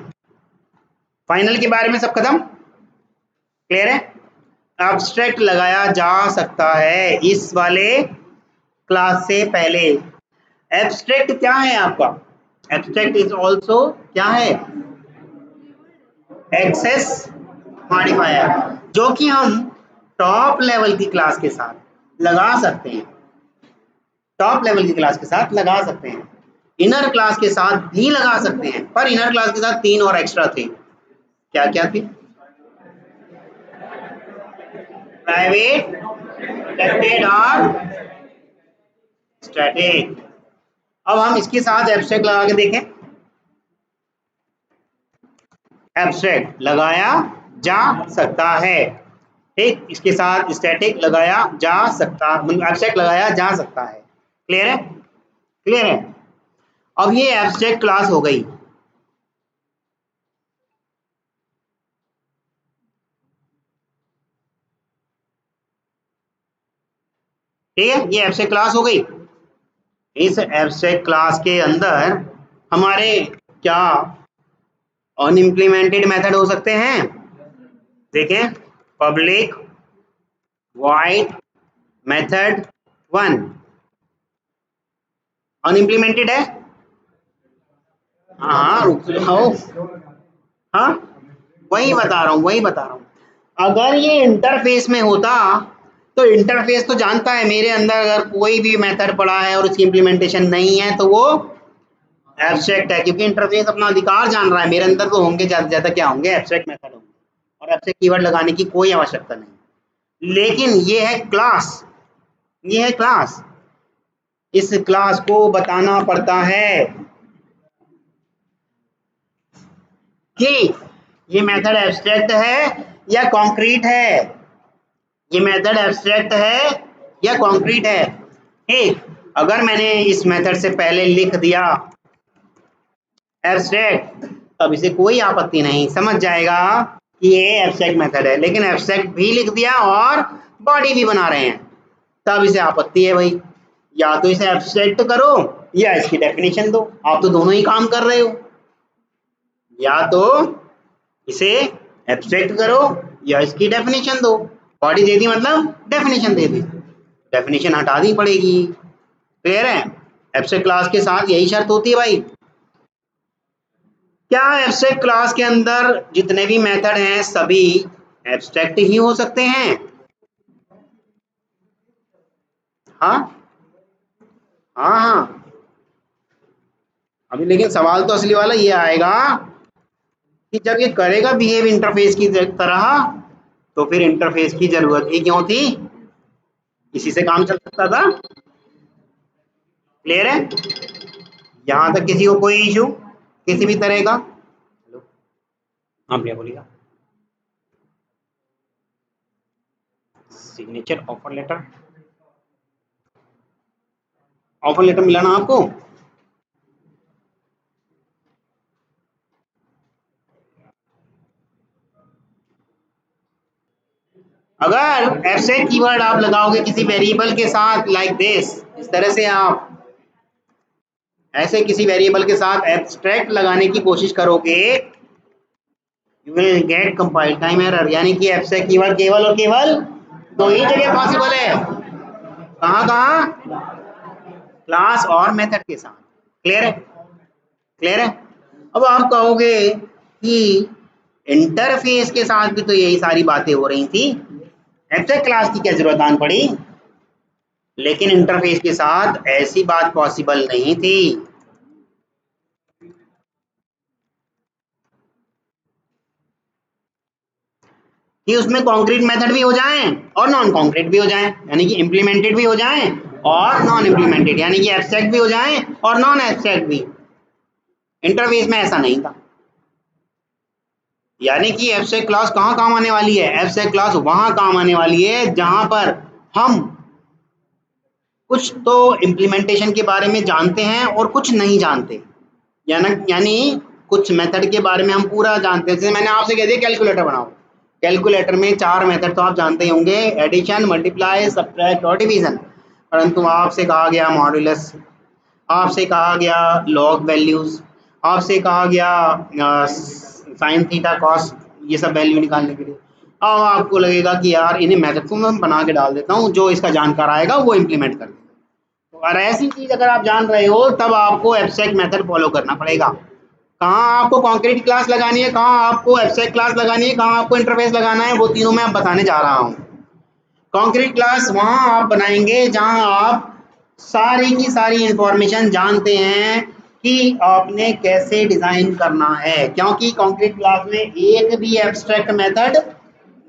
फाइनल के बारे में सब खत्म। क्लियर है? एब्स्ट्रैक्ट लगाया जा सकता है इस वाले क्लास से पहले। एब्स्ट्रैक्ट क्या है आपका? एब्स्ट्रैक्ट इज ऑल्सो क्या है? एक्सेस मॉडिफायर, जो कि हम टॉप लेवल की क्लास के साथ लगा सकते हैं, टॉप लेवल की क्लास के साथ लगा सकते हैं, इनर क्लास के साथ भी लगा सकते हैं, पर इनर क्लास के साथ 3 और एक्स्ट्रा थे। क्या क्या थी? प्राइवेट, प्रोटेक्टेड और स्टैटिक। अब हम इसके साथ एब्स्ट्रैक्ट लगा के देखें। एब्स्ट्रैक्ट लगाया जा सकता है, ठीक, इसके साथ स्टैटिक लगाया जा सकता, एब्स्ट्रैक्ट लगाया जा सकता है। क्लियर है? क्लियर है? अब ये एब्स्ट्रैक्ट क्लास हो गई। ठीक है, ये एब्स्ट्रैक्ट क्लास हो गई। इस एब्स्ट्रैक्ट क्लास के अंदर हमारे क्या अनइम्प्लीमेंटेड मेथड हो सकते हैं? देखें, पब्लिक वॉइड मेथड 1 अनइम्प्लीमेंटेड है। हाँ रुक जाओ, हाँ वही बता रहा हूँ, वही बता रहा हूँ। अगर ये इंटरफेस में होता तो इंटरफेस तो जानता है मेरे अंदर अगर कोई भी मेथड पड़ा है और उसकी इम्प्लीमेंटेशन नहीं है तो वो एब्स्ट्रैक्ट है, क्योंकि इंटरफेस अपना अधिकार जान रहा है मेरे अंदर तो होंगे ज़्यादा से ज़्यादा क्या होंगे? एब्स्ट्रैक्ट मेथड होंगे, और एब्स्ट्रैक्ट कीवर्ड लगाने की कोई आवश्यकता नहीं। लेकिन ये है क्लास, ये है क्लास, इस क्लास को बताना पड़ता है कि ये मेथड एब्स्ट्रैक्ट है या कॉन्क्रीट है, ये मेथड एब्स्ट्रैक्ट है या कॉन्क्रीट है। ठीक, अगर मैंने इस मेथड से पहले लिख दिया एब्स्ट्रैक्ट, तब इसे कोई आपत्ति नहीं, समझ जाएगा कि ये एब्स्ट्रैक्ट मेथड है। लेकिन एब्स्ट्रैक्ट भी लिख दिया और बॉडी भी बना रहे हैं, तब इसे आपत्ति है भाई। या तो इसे एब्स्ट्रैक्ट करो या इसकी डेफिनेशन दो, आप तो दोनों ही काम कर रहे हो। या तो इसे एब्स्ट्रैक्ट करो या इसकी डेफिनेशन दो। बॉडी दे दी मतलब डेफिनेशन दे दी, डेफिनेशन हटा दी पड़ेगी। क्लियर है? एब्स्ट्रैक्ट क्लास के साथ यही शर्त होती है भाई। क्या एब्स्ट्रैक्ट क्लास के अंदर जितने भी मेथड हैं सभी एब्स्ट्रैक्ट ही हो सकते हैं? हाँ हाँ हाँ। अभी लेकिन सवाल तो असली वाला ये आएगा कि जब ये करेगा बिहेव इंटरफेस की तरह, तो फिर इंटरफेस की जरूरत ही क्यों थी? इसी से काम चल सकता था। क्लियर है? यहां तक किसी को कोई इशू किसी भी तरह का? हेलो, हाँ भैया बोलिएगा। Signature offer letter, offer letter मिला ना आपको? अगर ऐसे कीवर्ड आप लगाओगे किसी वेरिएबल के साथ लाइक दिस, इस तरह से आप ऐसे किसी वेरिएबल के साथ एब्स्ट्रैक्ट लगाने की कोशिश करोगे, you will get compile time error. यानी कि एब्स्ट्रैक्ट कीवर्ड केवल और केवल दो ही जगह पॉसिबल है। कहाँ कहाँ? क्लास और मेथड के साथ। क्लियर है? क्लियर है? अब आप कहोगे कि इंटरफेस के साथ भी तो यही सारी बातें हो रही थी, एब्स्ट्रैक्ट क्लास की क्या जरूरत आन पड़ी? लेकिन इंटरफेस के साथ ऐसी बात पॉसिबल नहीं थी। कि उसमें कॉन्क्रीट मेथड भी हो जाएं और नॉन कॉन्क्रीट भी हो जाएं, यानी कि इम्प्लीमेंटेड भी हो जाएं और नॉन इम्प्लीमेंटेड, यानी कि एब्स्ट्रैक्ट भी हो जाएं और नॉन एब्स्ट्रैक्ट भी। इंटरफेस में ऐसा नहीं था। यानी कि एब्स्ट्रैक्ट क्लास कहाँ काम आने वाली है? एब्स्ट्रैक्ट क्लास वहां काम आने वाली है जहां पर हम कुछ तो इम्प्लीमेंटेशन के बारे में जानते हैं और कुछ नहीं जानते। यानी कुछ मेथड के बारे में हम पूरा जानते हैं। जैसे मैंने आपसे कह दिया कैलकुलेटर बनाओ, कैलकुलेटर में 4 मेथड तो आप जानते ही होंगे, एडिशन, मल्टीप्लाई, सब्ट्रैक्ट और डिवीजन। परंतु आपसे कहा गया मॉड्यूलस, आपसे कहा गया लॉग वैल्यूज, आपसे कहा गया साइन थीटा कॉस, ये सब वैल्यू निकालने के लिए। अब आपको लगेगा कि यार इन्हें मेथड को मैं बना के डाल देता हूँ, जो इसका जानकार आएगा वो इम्प्लीमेंट कर देगा। तो अगर ऐसी चीज अगर आप जान रहे हो तब आपको एब्स्ट्रैक्ट मेथड फॉलो करना पड़ेगा। कहाँ आपको कॉन्क्रीट क्लास लगानी है, कहाँ आपको एब्स्ट्रैक्ट क्लास लगानी है, कहाँ आपको इंटरफेस लगाना है, वो तीनों मैं अब बताने जा रहा हूँ। कॉन्क्रीट क्लास वहाँ आप बनाएंगे जहाँ आप सारी की सारी इंफॉर्मेशन जानते हैं कि आपने कैसे डिजाइन करना है, क्योंकि कॉन्क्रीट क्लास में एक भी एब्स्ट्रैक्ट मेथड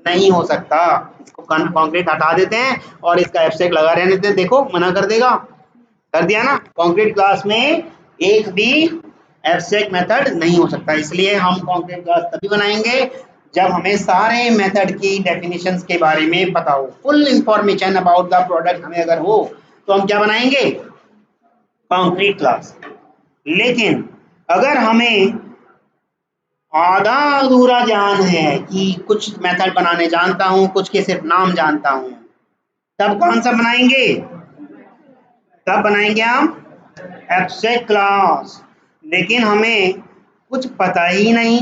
नहीं हो सकता। इसको कॉन्क्रीट हटा देते हैं और इसका एब्स्ट्रैक्ट लगा रहने देते हैं। देखो मना कर देगा, कर दिया ना। कॉन्क्रीट क्लास में एक भी एब्स्ट्रैक्ट मेथड नहीं हो सकता, इसलिए हम कॉन्क्रीट क्लास तभी बनाएंगे जब हमें सारे मेथड की डेफिनेशंस के बारे में पता हो, full information about the product हमें अगर हो तो हम क्या बनाएंगे? Concrete class. लेकिन अगर हमें आधा अधूरा ज्ञान है कि कुछ मेथड बनाने जानता हूं, कुछ के सिर्फ नाम जानता हूं, तब कौन सा बनाएंगे? तब बनाएंगे हम एब्स्ट्रैक्ट क्लास। लेकिन हमें कुछ पता ही नहीं,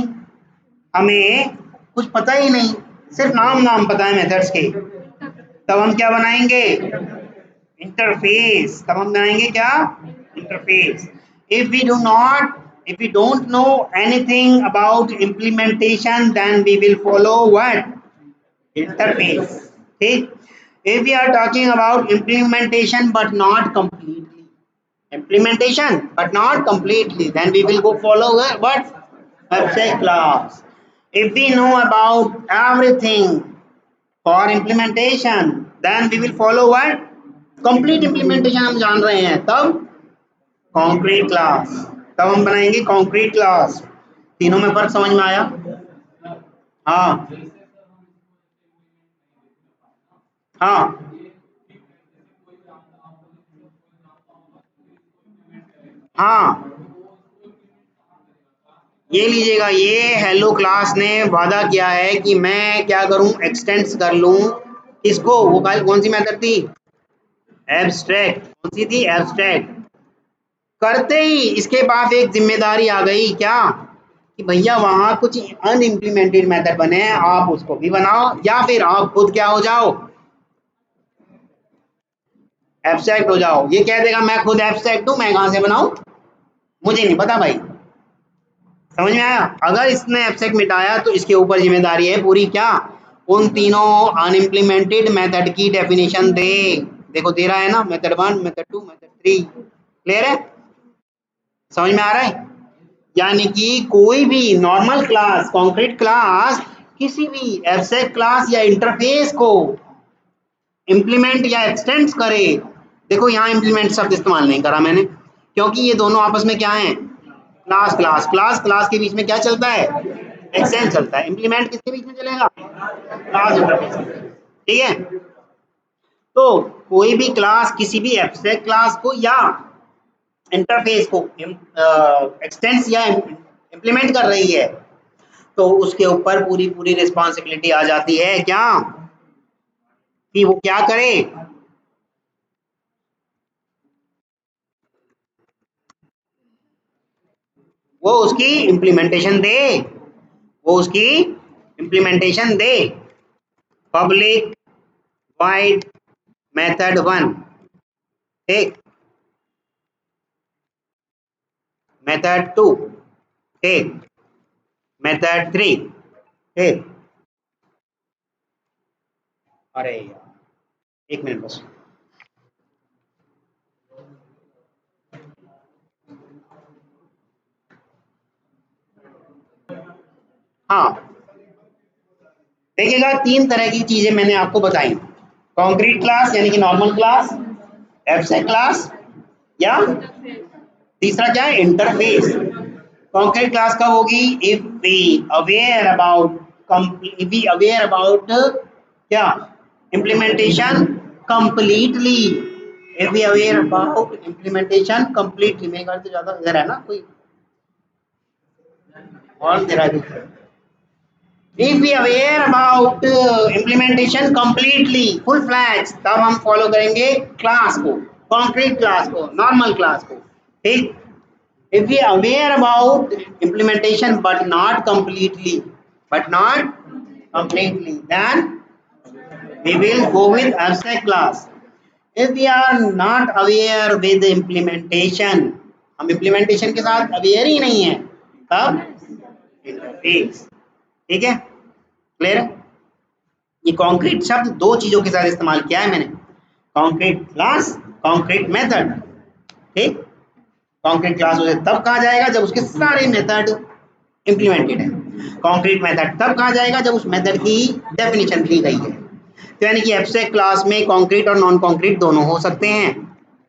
हमें कुछ पता ही नहीं, सिर्फ नाम नाम पता है मेथड्स के, तब हम क्या बनाएंगे? इंटरफेस। तब हम बनाएंगे क्या? Interface. If we do not, if we don't know anything about implementation, then we will follow what? Interface. ठीक? If we are talking about implementation but not completely, implementation but not completely, then we will go follow what? Abstract class. If we know about everything for implementation, then we will follow what? Complete implementation हम जान रहे हैं, तब concrete class. तब हम बनाएंगे concrete class. तीनों में फर्क समझ में आया? हाँ हाँ हाँ, ये लीजिएगा, ये हेलो क्लास ने वादा किया है कि मैं क्या करूं, एक्सटेंड्स कर लूं इसको। वो कौन सी मेथड थी, एब्स्ट्रैक्ट। कौन सी थी, एब्स्ट्रैक्ट। करते ही इसके पास एक जिम्मेदारी आ गई, क्या कि भैया वहां कुछ अनइम्प्लीमेंटेड मेथड बने हैं, आप उसको भी बनाओ या फिर आप खुद क्या हो जाओ, एब्स्ट्रैक्ट हो जाओ। ये कह देगा मैं खुद एब्स्ट्रैक्ट हूं, मैं कहां से बनाऊं, मुझे नहीं पता भाई। समझ में आया। अगर इसने एब्स्ट्रैक्ट मिटाया तो इसके ऊपर जिम्मेदारी है पूरी, क्या, उन तीनों अनइम्प्लीमेंटेड मेथड की डेफिनेशन दे। देखो दे रहा है ना, मेथड 1, मेथड 2, मेथड 3। क्लियर है, समझ में आ रहा है। यानी कि कोई भी नॉर्मल क्लास, कॉन्क्रीट क्लास किसी भी एब्स्ट्रैक्ट क्लास या इंटरफेस को इम्प्लीमेंट या एक्सटेंड करे। देखो यहाँ इम्प्लीमेंट शब्द इस्तेमाल नहीं करा मैंने, क्योंकि ये दोनों आपस में क्या है, क्लास क्लास क्लास क्लास के बीच में क्या चलता है, एक्सटेंड चलता है। इम्प्लीमेंट किसके बीच में चलेगा, क्लास इंटरफेस। ठीक है, तो कोई भी क्लास किसी भी एब्स्ट्रैक्ट क्लास को या इंटरफेस को एक्सटेंड या इम्प्लीमेंट कर रही है, तो उसके ऊपर पूरी पूरी रिस्पॉन्सिबिलिटी आ जाती है, क्या, कि वो क्या करे, वो उसकी इम्प्लीमेंटेशन दे, वो उसकी इम्प्लीमेंटेशन दे। पब्लिक वाइड मेथड 1, ठीक, मेथड 2, ठीक, मेथड 3, ठीक। अरे यार, एक मिनट बस। हाँ, देखिएगा, तीन तरह की चीजें मैंने आपको बताई, कॉन्क्रीट क्लास यानी कि नॉर्मल क्लास, एब्स्ट्रैक्ट क्लास, या तीसरा क्या है, इंटरफेस। कॉन्क्रीट क्लास कब होगी, if we aware about, if we aware about क्या, implementation completely. If we aware about implementation completely, मेरे ख्याल से ज्यादा इधर है ना कोई और दे रहा है। If we aware about implementation completely full flags, तब हम फॉलो करेंगे क्लास को, कॉन्क्रीट क्लास को, नॉर्मल क्लास को, ठीक। If we aware about implementation but not completely, then we will go with abstract class. If we are not aware with the implementation, हम implementation के साथ aware ही नहीं है, तब इंटरफेस। ठीक है, क्लियर है। ये कॉन्क्रीट शब्द दो चीजों के साथ इस्तेमाल किया है मैंने, कॉन्क्रीट क्लास, कॉन्क्रीट मेथड, ठीक। कॉन्क्रीट क्लास उसे तब कहा जाएगा जब उसके सारे मेथड इंप्लीमेंटेड है, कॉन्क्रीट मेथड तब कहा जाएगा जब उस मेथड की डेफिनेशन दी गई है। तो यानी कि एब्स्ट्रैक्ट क्लास में कॉन्क्रीट और नॉन कॉन्क्रीट दोनों हो सकते हैं।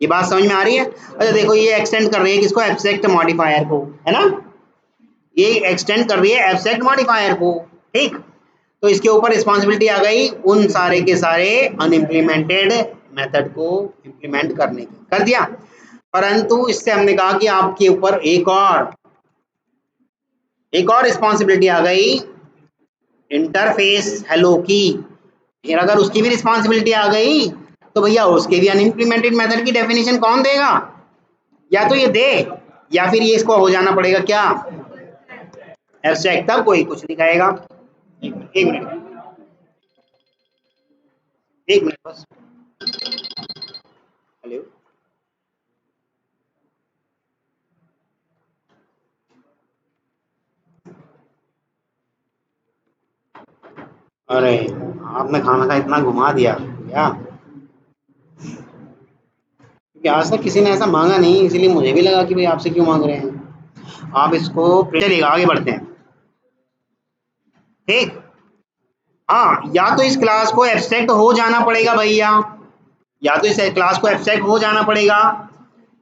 ये बात समझ में आ रही है। अच्छा देखो, ये एक्सटेंड कर रही है किसको, एब्स्ट्रैक्ट मॉडिफायर को, है ना, ये एक्सटेंड कर रही है एब्स्ट्रैक्ट मॉडिफायर को, ठीक। तो इसके ऊपर रिस्पॉन्सिबिलिटी आ गई उन सारे के सारे अनइम्प्लीमेंटेड मेथड को इम्प्लीमेंट करने की, कर दिया। परंतु इससे हमने कहा कि आपके ऊपर एक और रिस्पॉन्सिबिलिटी आ गई इंटरफेस हेलो की। फिर अगर उसकी भी रिस्पॉन्सिबिलिटी आ गई तो भैया उसके भी अनइम्प्लीमेंटेड मेथड की डेफिनेशन कौन देगा, या तो ये दे या फिर ये इसको हो जाना पड़ेगा क्या, एब्स्ट्रैक्ट, तब कोई कुछ नहीं कहेगा। एक मिनट, एक मिनट बस। हेलो, अरे आपने खाना का इतना घुमा दिया क्या, क्योंकि आज तक किसी ने ऐसा मांगा नहीं, इसीलिए मुझे भी लगा कि भाई आपसे क्यों मांग रहे हैं। आप इसको चलिएगा, आगे बढ़ते हैं, ठीक। हाँ, या तो इस क्लास को एब्स्ट्रैक्ट हो जाना पड़ेगा भैया, या तो इस क्लास को एब्स्ट्रैक्ट हो जाना पड़ेगा,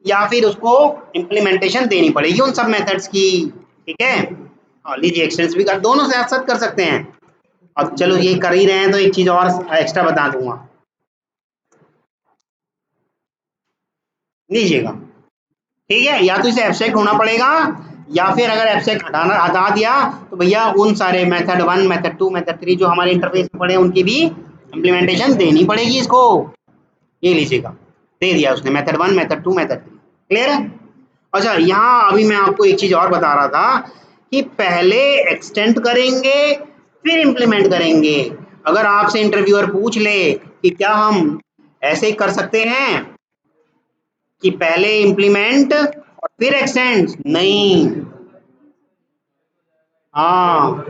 या फिर उसको इम्प्लीमेंटेशन देनी पड़ेगी उन सब मेथड्स की, ठीक है। हाँ लीजिए, एक्सटेंस भी कर, दोनों से साथ कर सकते हैं। अब चलो ये कर ही रहे हैं तो एक चीज और एक्स्ट्रा बता दूंगा, लीजिएगा। ठीक है, या तो इसे एब्स्ट्रैक्ट होना पड़ेगा, या फिर अगर एब्स्ट्रैक्ट हटा दिया तो भैया उन सारे मेथड 1 मेथड 2 मेथड 3 जो हमारे इंटरफेस में पड़े उनकी भी इम्प्लीमेंटेशन देनी पड़ेगी इसको। ये लीजिएगा, दे दिया उसने मेथड 1 मेथड 2 मेथड 3। क्लियर है? अच्छा, यहाँ अभी मैं आपको एक चीज और बता रहा था कि पहले एक्सटेंड करेंगे फिर इम्प्लीमेंट करेंगे। अगर आपसे इंटरव्यूअर पूछ ले कि क्या हम ऐसे कर सकते हैं कि पहले इम्प्लीमेंट और फिर एक्सटेंड, नहीं। हाँ,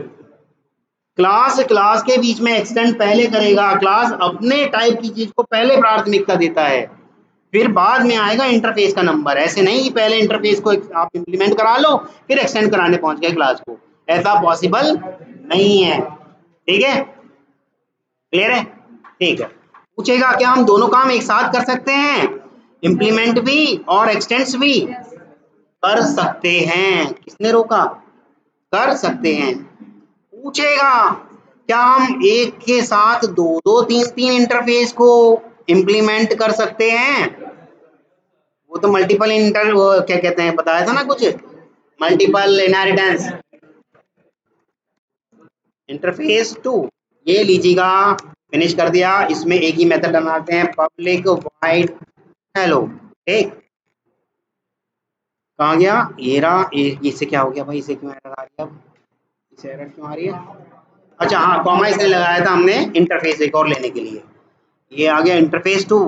क्लास के बीच में एक्सटेंड पहले करेगा, क्लास अपने टाइप की चीज को पहले प्राथमिकता देता है, फिर बाद में आएगा इंटरफेस का नंबर। ऐसे नहीं कि पहले इंटरफेस को आप इम्प्लीमेंट करा लो फिर एक्सटेंड कराने पहुंच गए क्लास को, ऐसा पॉसिबल नहीं है। ठीक है, क्लियर है? ठीक है, पूछेगा क्या हम दोनों काम एक साथ कर सकते हैं, इम्प्लीमेंट भी और एक्सटेंड्स भी? कर सकते हैं, किसने रोका? कर सकते हैं। पूछेगा क्या हम एक के साथ दो दो तीन तीन इंटरफेस को इम्प्लीमेंट कर सकते हैं? वो तो मल्टीपल इंटर, वो क्या कहते हैं, बताया था ना कुछ, मल्टीपल इनहेरिटेंस इंटरफेस 2। ये लीजिएगा, फिनिश कर दिया। इसमें एक ही मेथड बनाते हैं, पब्लिक वाइड हेलो। ठीक, कहाँ गया ये रहा। इससे क्या हो गया भाई, इसे क्यों एरर आ रही है अब, इसे एरर क्यों आ रही है? अच्छा हाँ, कॉमा इसलिए लगाया था हमने इंटरफेस एक और लेने के लिए। ये आ गया इंटरफेस 2।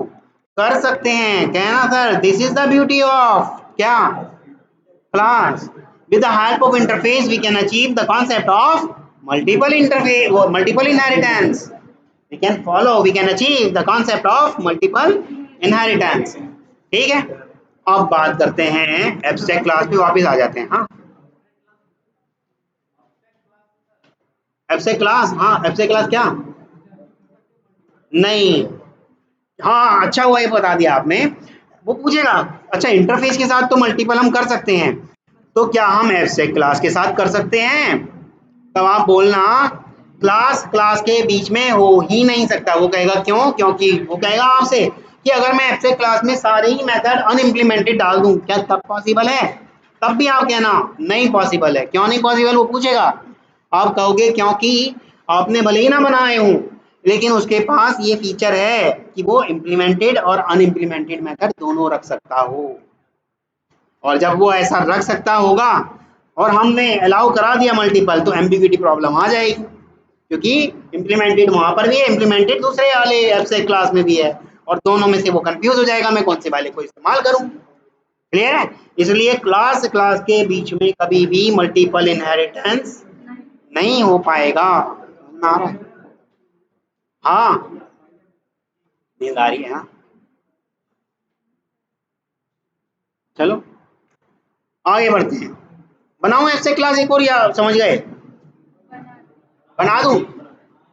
कर सकते हैं, कहना sir this is the beauty of क्या, class. With the help of interface, we can achieve the concept of multiple interface or multiple inheritance. We can follow, we can achieve the concept of multiple inheritance. ठीक है, अब बात करते हैं abstract class पे, वापस आ जाते हैं। हाँ, एब्स्ट्रैक्ट क्लास, हाँ एब्स्ट्रैक्ट क्लास क्या, नहीं, हाँ अच्छा हुआ ये बता दिया आपने। वो पूछेगा अच्छा इंटरफेस के साथ तो मल्टीपल हम कर सकते हैं, तो क्या हम एब्स्ट्रैक्ट क्लास के साथ कर सकते हैं? तब आप बोलना क्लास के बीच में हो ही नहीं सकता। वो कहेगा क्यों? क्योंकि वो कहेगा आपसे कि अगर मैं एब्स्ट्रैक्ट क्लास में सारे ही मेथड अनइम्प्लीमेंटेड डाल दूं, क्या तब पॉसिबल है? तब भी आप कहना नहीं पॉसिबल है। क्यों नहीं पॉसिबल? वो पूछेगा, आप कहोगे क्योंकि आपने भले ही ना बनाए हूं, लेकिन उसके पास ये फीचर है कि वो इम्प्लीमेंटेड और अनइम्प्लीमेंटेड मेथड दोनों रख सकता हो। और जब वो ऐसा रख सकता होगा और हमने अलाउ करा दिया मल्टीपल, तो एम्बिग्यूटी प्रॉब्लम आ जाएगी, क्योंकि इम्प्लीमेंटेड वहां पर भी है, इम्प्लीमेंटेड दूसरे वाले एब्स्ट्रैक्ट क्लास में भी है, और दोनों में से वो कंफ्यूज हो जाएगा मैं कौन से वाले को इस्तेमाल करूं। क्लियर है? इसलिए क्लास के बीच में कभी भी मल्टीपल इनहेरिटेंस नहीं हो पाएगा। ना आ रहा है? हाँ, नींद आ रही है। हाँ, चलो आगे बढ़ते हैं। बनाऊं एब्स्ट्रैक्ट क्लास एक और, या समझ गए? बना दूं?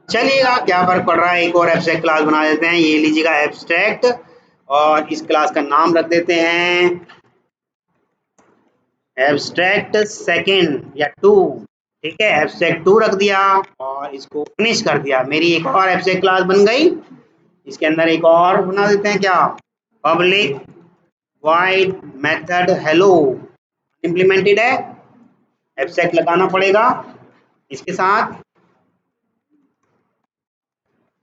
चलिएगा, क्या फर्क पड़ रहा है, एक और एब्स्ट्रैक्ट क्लास बना देते हैं। ये लीजिएगा एब्स्ट्रैक्ट, और इस क्लास का नाम रख देते हैं एब्स्ट्रैक्ट सेकंड या 2। ठीक है, एब्स्ट्रैक्ट 2 रख दिया और इसको फिनिश कर दिया। मेरी एक और एब्स्ट्रैक्ट क्लास बन गई। इसके अंदर एक और बना देते हैं, क्या, public wide method hello. Implemented है, एब्स्ट्रैक्ट लगाना पड़ेगा इसके साथ,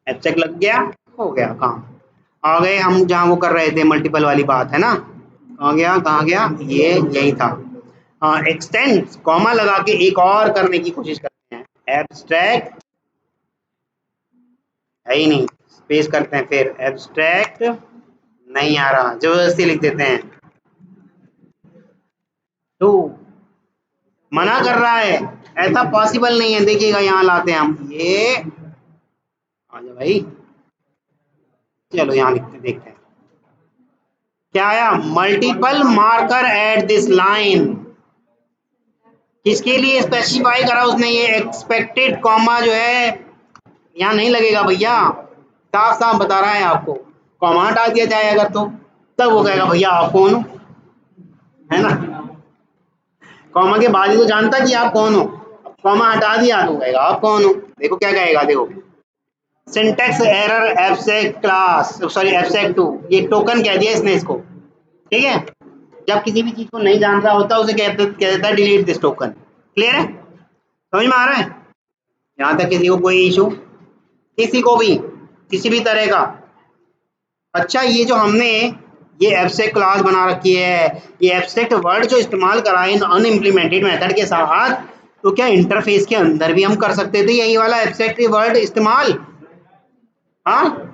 एब्स्ट्रैक्ट लग गया, हो गया काम। आ गए हम जहाँ वो कर रहे थे मल्टीपल वाली बात, है ना? कहाँ गया, कहाँ गया, ये यही था। हाँ, एक्सटेंड कॉमा लगा के एक और करने की कोशिश करते हैं, एब्स्ट्रैक्ट है ही नहीं, स्पेस करते हैं, फिर एब्स्ट्रैक्ट नहीं आ रहा, जबरदस्ती लिख देते हैं 2। मना कर रहा है, ऐसा पॉसिबल नहीं है। देखिएगा यहाँ लाते हैं हम, ये आ जाओ भाई, चलो यहाँ लिखते देखते हैं क्या आया, multiple marker at this line. किसके लिए स्पेसिफाई करा उसने? ये एक्सपेक्टेड कॉमा जो है यहाँ नहीं लगेगा भैया, साफ साफ बता रहा है आपको। कॉमा हटा दिया जाए अगर तो तब वो कहेगा भैया आप कौन हो, है ना? कॉमा के बाद ही तो जानता कि आप कौन हो। अब कॉमा हटा दिया तो कहेगा आप कौन हो। देखो क्या कहेगा, देखो syntax error abstract class, sorry abstract 2, ये टोकन कह दिया इसने इसको। ठीक है, जब किसी भी चीज को नहीं जान रहा होता उसे कहता है डिलीट दिस टोकन। क्लियर है, समझ में आ रहा है? यहाँ तक किसी को कोई इशू, किसी को भी किसी भी तरह का? अच्छा, ये जो हमने ये एब्स्ट्रैक्ट क्लास बना रखी है, ये एब्स्ट्रैक्ट वर्ड जो इस्तेमाल करा है अनइम्प्लीमेंटेड मेथड के साथ, तो क्या इंटरफेस के अंदर भी हम कर सकते थे यही वाला एब्स्ट्रैक्ट वर्ड इस्तेमाल? हाँ,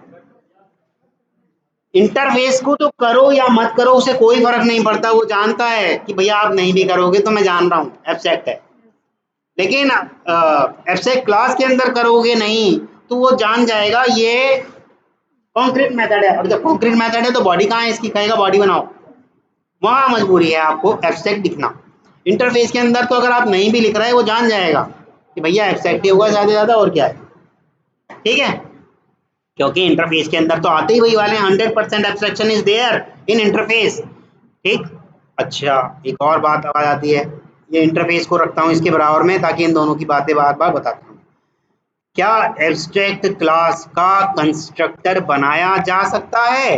इंटरफेस को तो करो या मत करो उसे कोई फर्क नहीं पड़ता, वो जानता है कि भैया आप नहीं भी करोगे तो मैं जान रहा हूँ एब्स्ट्रैक्ट है। लेकिन एब्स्ट्रैक्ट क्लास के अंदर करोगे नहीं तो वो जान जाएगा ये कॉन्क्रीट मेथड है, और जब कॉन्क्रीट मेथड है तो बॉडी कहाँ है इसकी, कहेगा बॉडी बनाओ। वहाँ मजबूरी है आपको एब्स्ट्रैक्ट दिखना। इंटरफेस के अंदर तो अगर आप नहीं भी लिख रहे वो जान जाएगा कि भैया एब्स्ट्रैक्ट ही होगा ज़्यादा से ज़्यादा, और क्या है। ठीक है, क्योंकि इंटरफेस के अंदर तो आते ही वही वाले 100% abstraction is there in interface. ठीक, अच्छा एक और बात आ जाती है, ये इंटरफेस को रखता हूँ इसके बराबर में ताकि इन दोनों की बातें बार बार बताता हूँ। क्या एब्स्ट्रैक्ट क्लास का कंस्ट्रक्टर बनाया जा सकता है?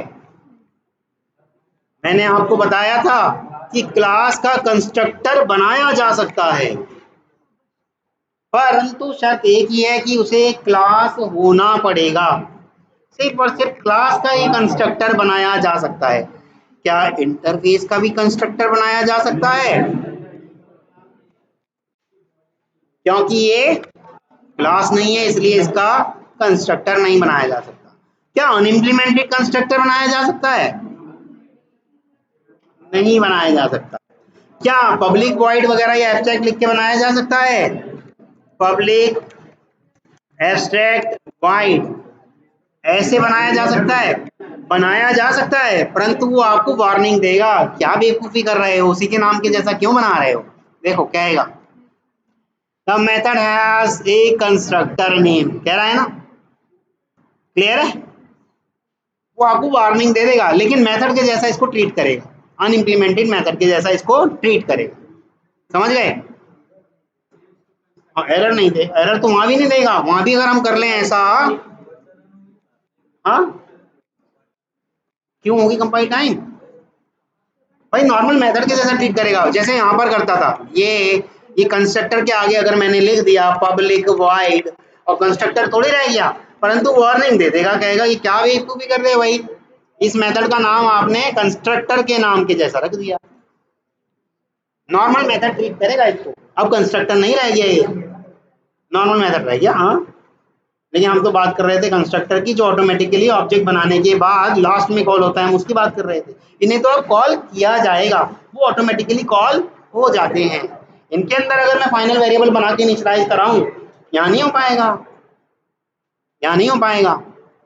मैंने आपको बताया था कि क्लास का कंस्ट्रक्टर बनाया जा सकता है, परंतु शर्त एक ही है कि उसे क्लास होना पड़ेगा। सिर्फ और सिर्फ क्लास का ही कंस्ट्रक्टर बनाया जा सकता है। क्या इंटरफेस का भी कंस्ट्रक्टर बनाया जा सकता है? क्योंकि ये क्लास नहीं है इसलिए इसका कंस्ट्रक्टर नहीं बनाया जा सकता। क्या अनइम्प्लीमेंटेड कंस्ट्रक्टर बनाया जा सकता है? नहीं बनाया जा सकता। क्या पब्लिक वॉइड वगैरह या एब्स्ट्रैक्ट लिख के बनाया जा सकता है? पब्लिक एब्स्ट्रैक्ट वॉइड ऐसे बनाया जा सकता है? बनाया जा सकता है, परंतु वो आपको वार्निंग देगा, क्या बेवकूफी कर रहे हो, उसी के नाम के जैसा क्यों बना रहे हो। देखो कहेगा the method has a constructor name, कह रहा है ना, क्लियर है। वो आपको वार्निंग दे देगा लेकिन मेथड के जैसा इसको ट्रीट करेगा, अनइम्प्लीमेंटेड मेथड के जैसा इसको ट्रीट करेगा। समझ गए? एरर नहीं दे, एरर तो वहां भी नहीं देगा, वहां भी अगर हम कर लें ऐसा, हाँ क्यों होगी कंपाइल टाइम? भाई नॉर्मल मेथड के जैसा ट्रीट करेगा जैसे यहाँ पर करता था। ये कंस्ट्रक्टर के आगे अगर मैंने लिख दिया पब्लिक वॉइड और कंस्ट्रक्टर थोड़ी रह गया, परंतु वार्निंग दे देगा, कहेगा ये क्या बेवकूफी कर रहे हो भाई, इस मेथड का नाम आपने कंस्ट्रक्टर के नाम के जैसा रख दिया। नॉर्मल मेथड ट्रीट करेगा इसको, अब कंस्ट्रक्टर नहीं रह गया, ये नॉर्मल मेथड रह गया। हाँ, लेकिन हम तो बात कर रहे थे कंस्ट्रक्टर की जो ऑटोमेटिकली ऑब्जेक्ट बनाने के बाद लास्ट में कॉल होता है, हम उसकी बात कर रहे थे। इन्हें तो अब कॉल किया जाएगा, वो ऑटोमेटिकली कॉल हो जाते हैं। इनके अंदर अगर मैं फाइनल वेरिएबल बना के इनिशियलाइज कराऊं, यहाँ नहीं हो पाएगा, यहाँ नहीं हो पाएगा।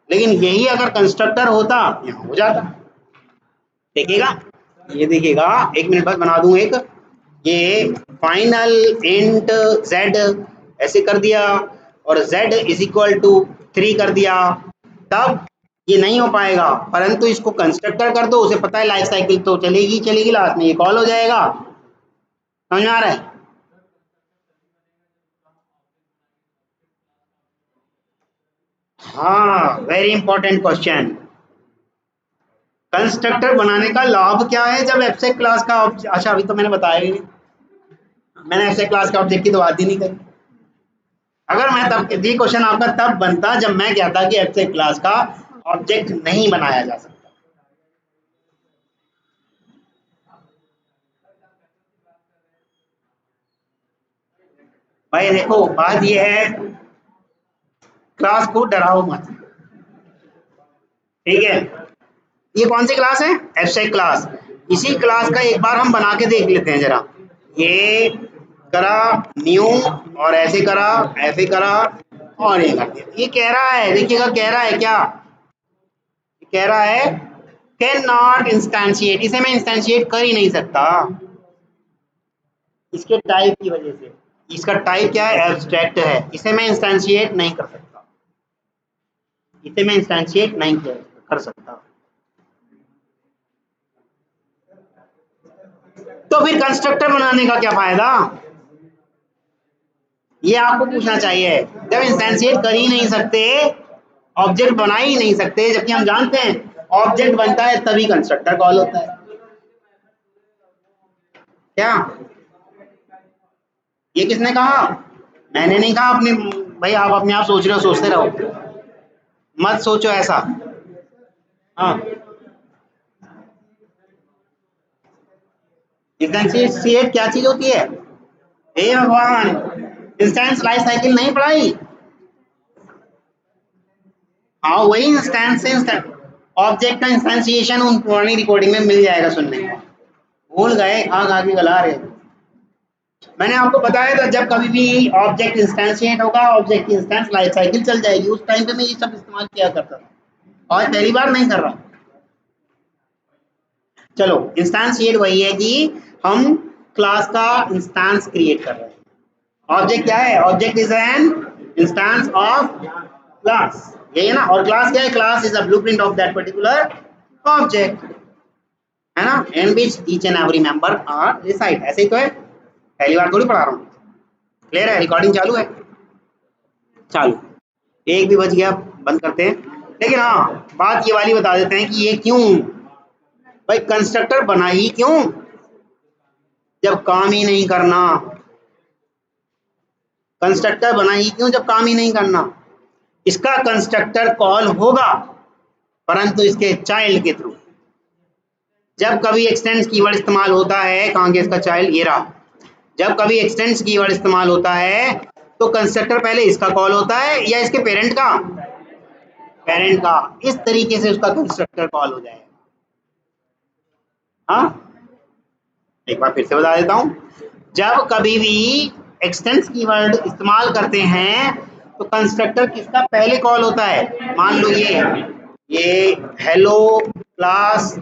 लेकिन यही अगर कंस्ट्रक्टर होता यहाँ हो जाता। देखिएगा, ये देखिएगा, एक मिनट बाद बना दूं एक, ये फाइनल इंट z ऐसे कर दिया और z इज इक्वल टू 3 कर दिया, तब ये नहीं हो पाएगा। परंतु इसको कंस्ट्रक्टर कर दो, उसे पता है लाइफ साइकिल तो चलेगी चलेगी, लास्ट में ये कॉल हो जाएगा। समझ में आ रहा है? हाँ, वेरी इंपॉर्टेंट क्वेश्चन। कंस्ट्रक्टर बनाने का लाभ क्या है जब एब्स्ट्रैक्ट क्लास का अच्छा अभी तो मैंने बताया ही नहीं, मैंने एब्स्ट्रैक्ट क्लास के ऑब्जेक्ट की तो बात ही नहीं करी। अगर मैं तब ये क्वेश्चन आपका तब बनता जब मैं कहता कि एब्स्ट्रैक्ट क्लास का ऑब्जेक्ट नहीं बनाया जा सकता। भाई देखो बात ये है, क्लास को डराओ मत, ठीक है। ये कौन सी क्लास है? Abstract class. इसी क्लास का एक बार हम बना के देख लेते हैं जरा। ये करा न्यू और ऐसे करा, ऐसे करा और ये कर दिया। ये कह रहा है, देखिएगा कह रहा है क्या, कह रहा है कैन नॉट इंस्टेंशिएट, इसे मैं इंस्टेंशिएट कर ही नहीं सकता इसके टाइप की वजह से। इसका टाइप क्या है? एब्स्ट्रैक्ट है, इसे मैं इंस्टेंशिएट नहीं कर सकता, इसे मैं इंस्टेंशिएट नहीं कर सकता। तो फिर कंस्ट्रक्टर बनाने का क्या फायदा, ये आपको पूछना चाहिए। जब इंस्टेंशिएट कर ही नहीं सकते, ऑब्जेक्ट बना ही नहीं सकते, जबकि हम जानते हैं ऑब्जेक्ट बनता है तभी कंस्ट्रक्टर कॉल होता है। क्या ये किसने कहा? मैंने नहीं कहा। अपने भाई आप अपने आप सोच रहे हो, सोचते रहो, मत सोचो ऐसा। हाँ, इंस्टेंशिएट क्या चीज होती है? हे भगवान, इंस्टेंस लाइफ साइकिल नहीं पढ़ाई? हाँ वही इंस्टेंस से ऑब्जेक्ट का इंस्टेंशिएशन उन पुरानी रिकॉर्डिंग में मिल जाएगा सुनने को। भूल गए, खा खा के गला रहे हो। मैंने आपको बताया था जब कभी भी ऑब्जेक्ट इंस्टेंशिएट होगा, ऑब्जेक्ट की इंस्टेंस लाइफ साइकिल चल जाएगी। उस टाइम पे मैं ये सब इस्तेमाल किया करता था और पहली बार नहीं कर रहा। चलो, इंस्टेंशिएट वही है कि हम क्लास का इंस्टेंस क्रिएट कर रहे हैं। ऑब्जेक्ट क्या है? Object is an instance of class, यही है ना। और क्लास क्या है? Class is a blueprint of that particular object, है ना, in which each and every member are reside. ऐसे ही तो है, पहली बार थोड़ी पढ़ा रहा हूँ। क्लियर है? रिकॉर्डिंग चालू है? चालू। एक भी बच गया, बंद करते हैं। लेकिन हाँ, बात ये वाली बता देते हैं कि ये क्यों भाई कंस्ट्रक्टर बना ही क्यों जब काम ही नहीं करना। कंस्ट्रक्टर बना ही क्यों जब काम ही नहीं करना। इसका कंस्ट्रक्टर कॉल होगा, परंतु इसके चाइल्ड के थ्रू। जब कभी एक्सटेंड्स कीवर्ड इस्तेमाल होता है, कहाँ गया इसका चाइल्ड? ये रहा। जब कभी एक्सटेंड्स कीवर्ड इस्तेमाल होता है तो कंस्ट्रक्टर पहले इसका कॉल होता है या इसके पेरेंट का? पेरेंट का। इस तरीके से उसका कंस्ट्रक्टर कॉल हो जाएगा। हाँ, एक बार फिर से बता देता हूँ। जब कभी भी एक्सटेंड्स कीवर्ड इस्तेमाल करते हैं तो कंस्ट्रक्टर किसका पहले कॉल होता है? मान लो ये हेलो क्लास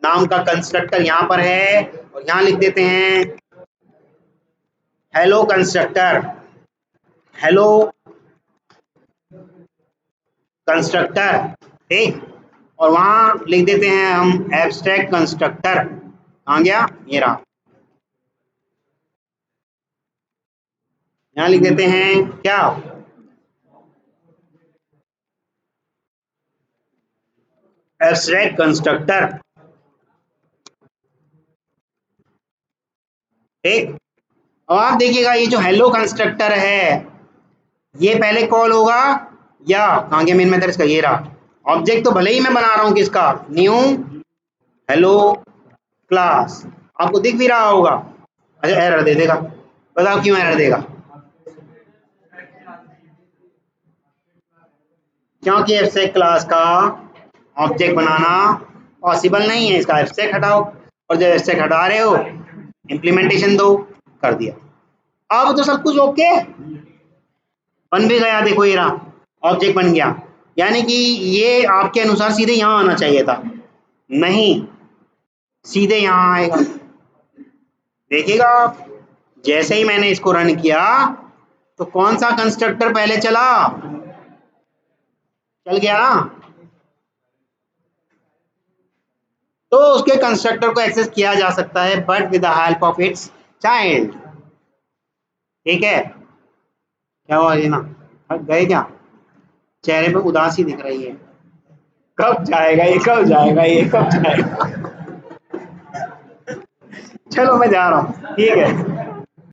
नाम का कंस्ट्रक्टर यहाँ पर है और यहाँ लिख देते हैं हेलो कंस्ट्रक्टर, हेलो कंस्ट्रक्टर, ठीक। और वहाँ लिख देते हैं हम एब्स्ट्रैक्ट कंस्ट्रक्टर। कहाँ गया? ये रहा। यहाँ लिख देते हैं क्या? एब्स्ट्रैक्ट कंस्ट्रक्टर, ठीक। अब आप देखिएगा ये जो हेलो कंस्ट्रक्टर है ये पहले कॉल होगा या कहाँ गया मेन मेथड इसका? ये रहा। ऑब्जेक्ट तो भले ही मैं बना रहा हूँ किसका? न्यू हेलो क्लास, आपको दिख भी रहा होगा। अच्छा, एरर दे देगा, बताओ क्यों एरर देगा? क्योंकि एब्स्ट्रैक्ट क्लास का ऑब्जेक्ट बनाना पॉसिबल नहीं है। इसका एब्स्ट्रैक्ट हटाओ, और जब एब्स्ट्रैक्ट हटा रहे हो इम्प्लीमेंटेशन दो, कर दिया। अब तो सब कुछ ओके, बन भी गया। देखो ये रहा, ऑब्जेक्ट बन गया। यानी कि ये आपके अनुसार सीधे यहाँ आना चाहिए था, नहीं, सीधे यहाँ आएगा। देखिएगा आप, जैसे ही मैंने इसको रन किया तो कौन सा कंस्ट्रक्टर पहले चला? चल गया ना। तो उसके कंस्ट्रक्टर को एक्सेस किया जा सकता है but with the help of its child. ठीक है? क्या हुआ ये ना, थक गए क्या? चेहरे पे उदासी दिख रही है। कब जाएगा ये, कब जाएगा ये, कब जाएगा? चलो मैं जा रहा हूँ, ठीक है।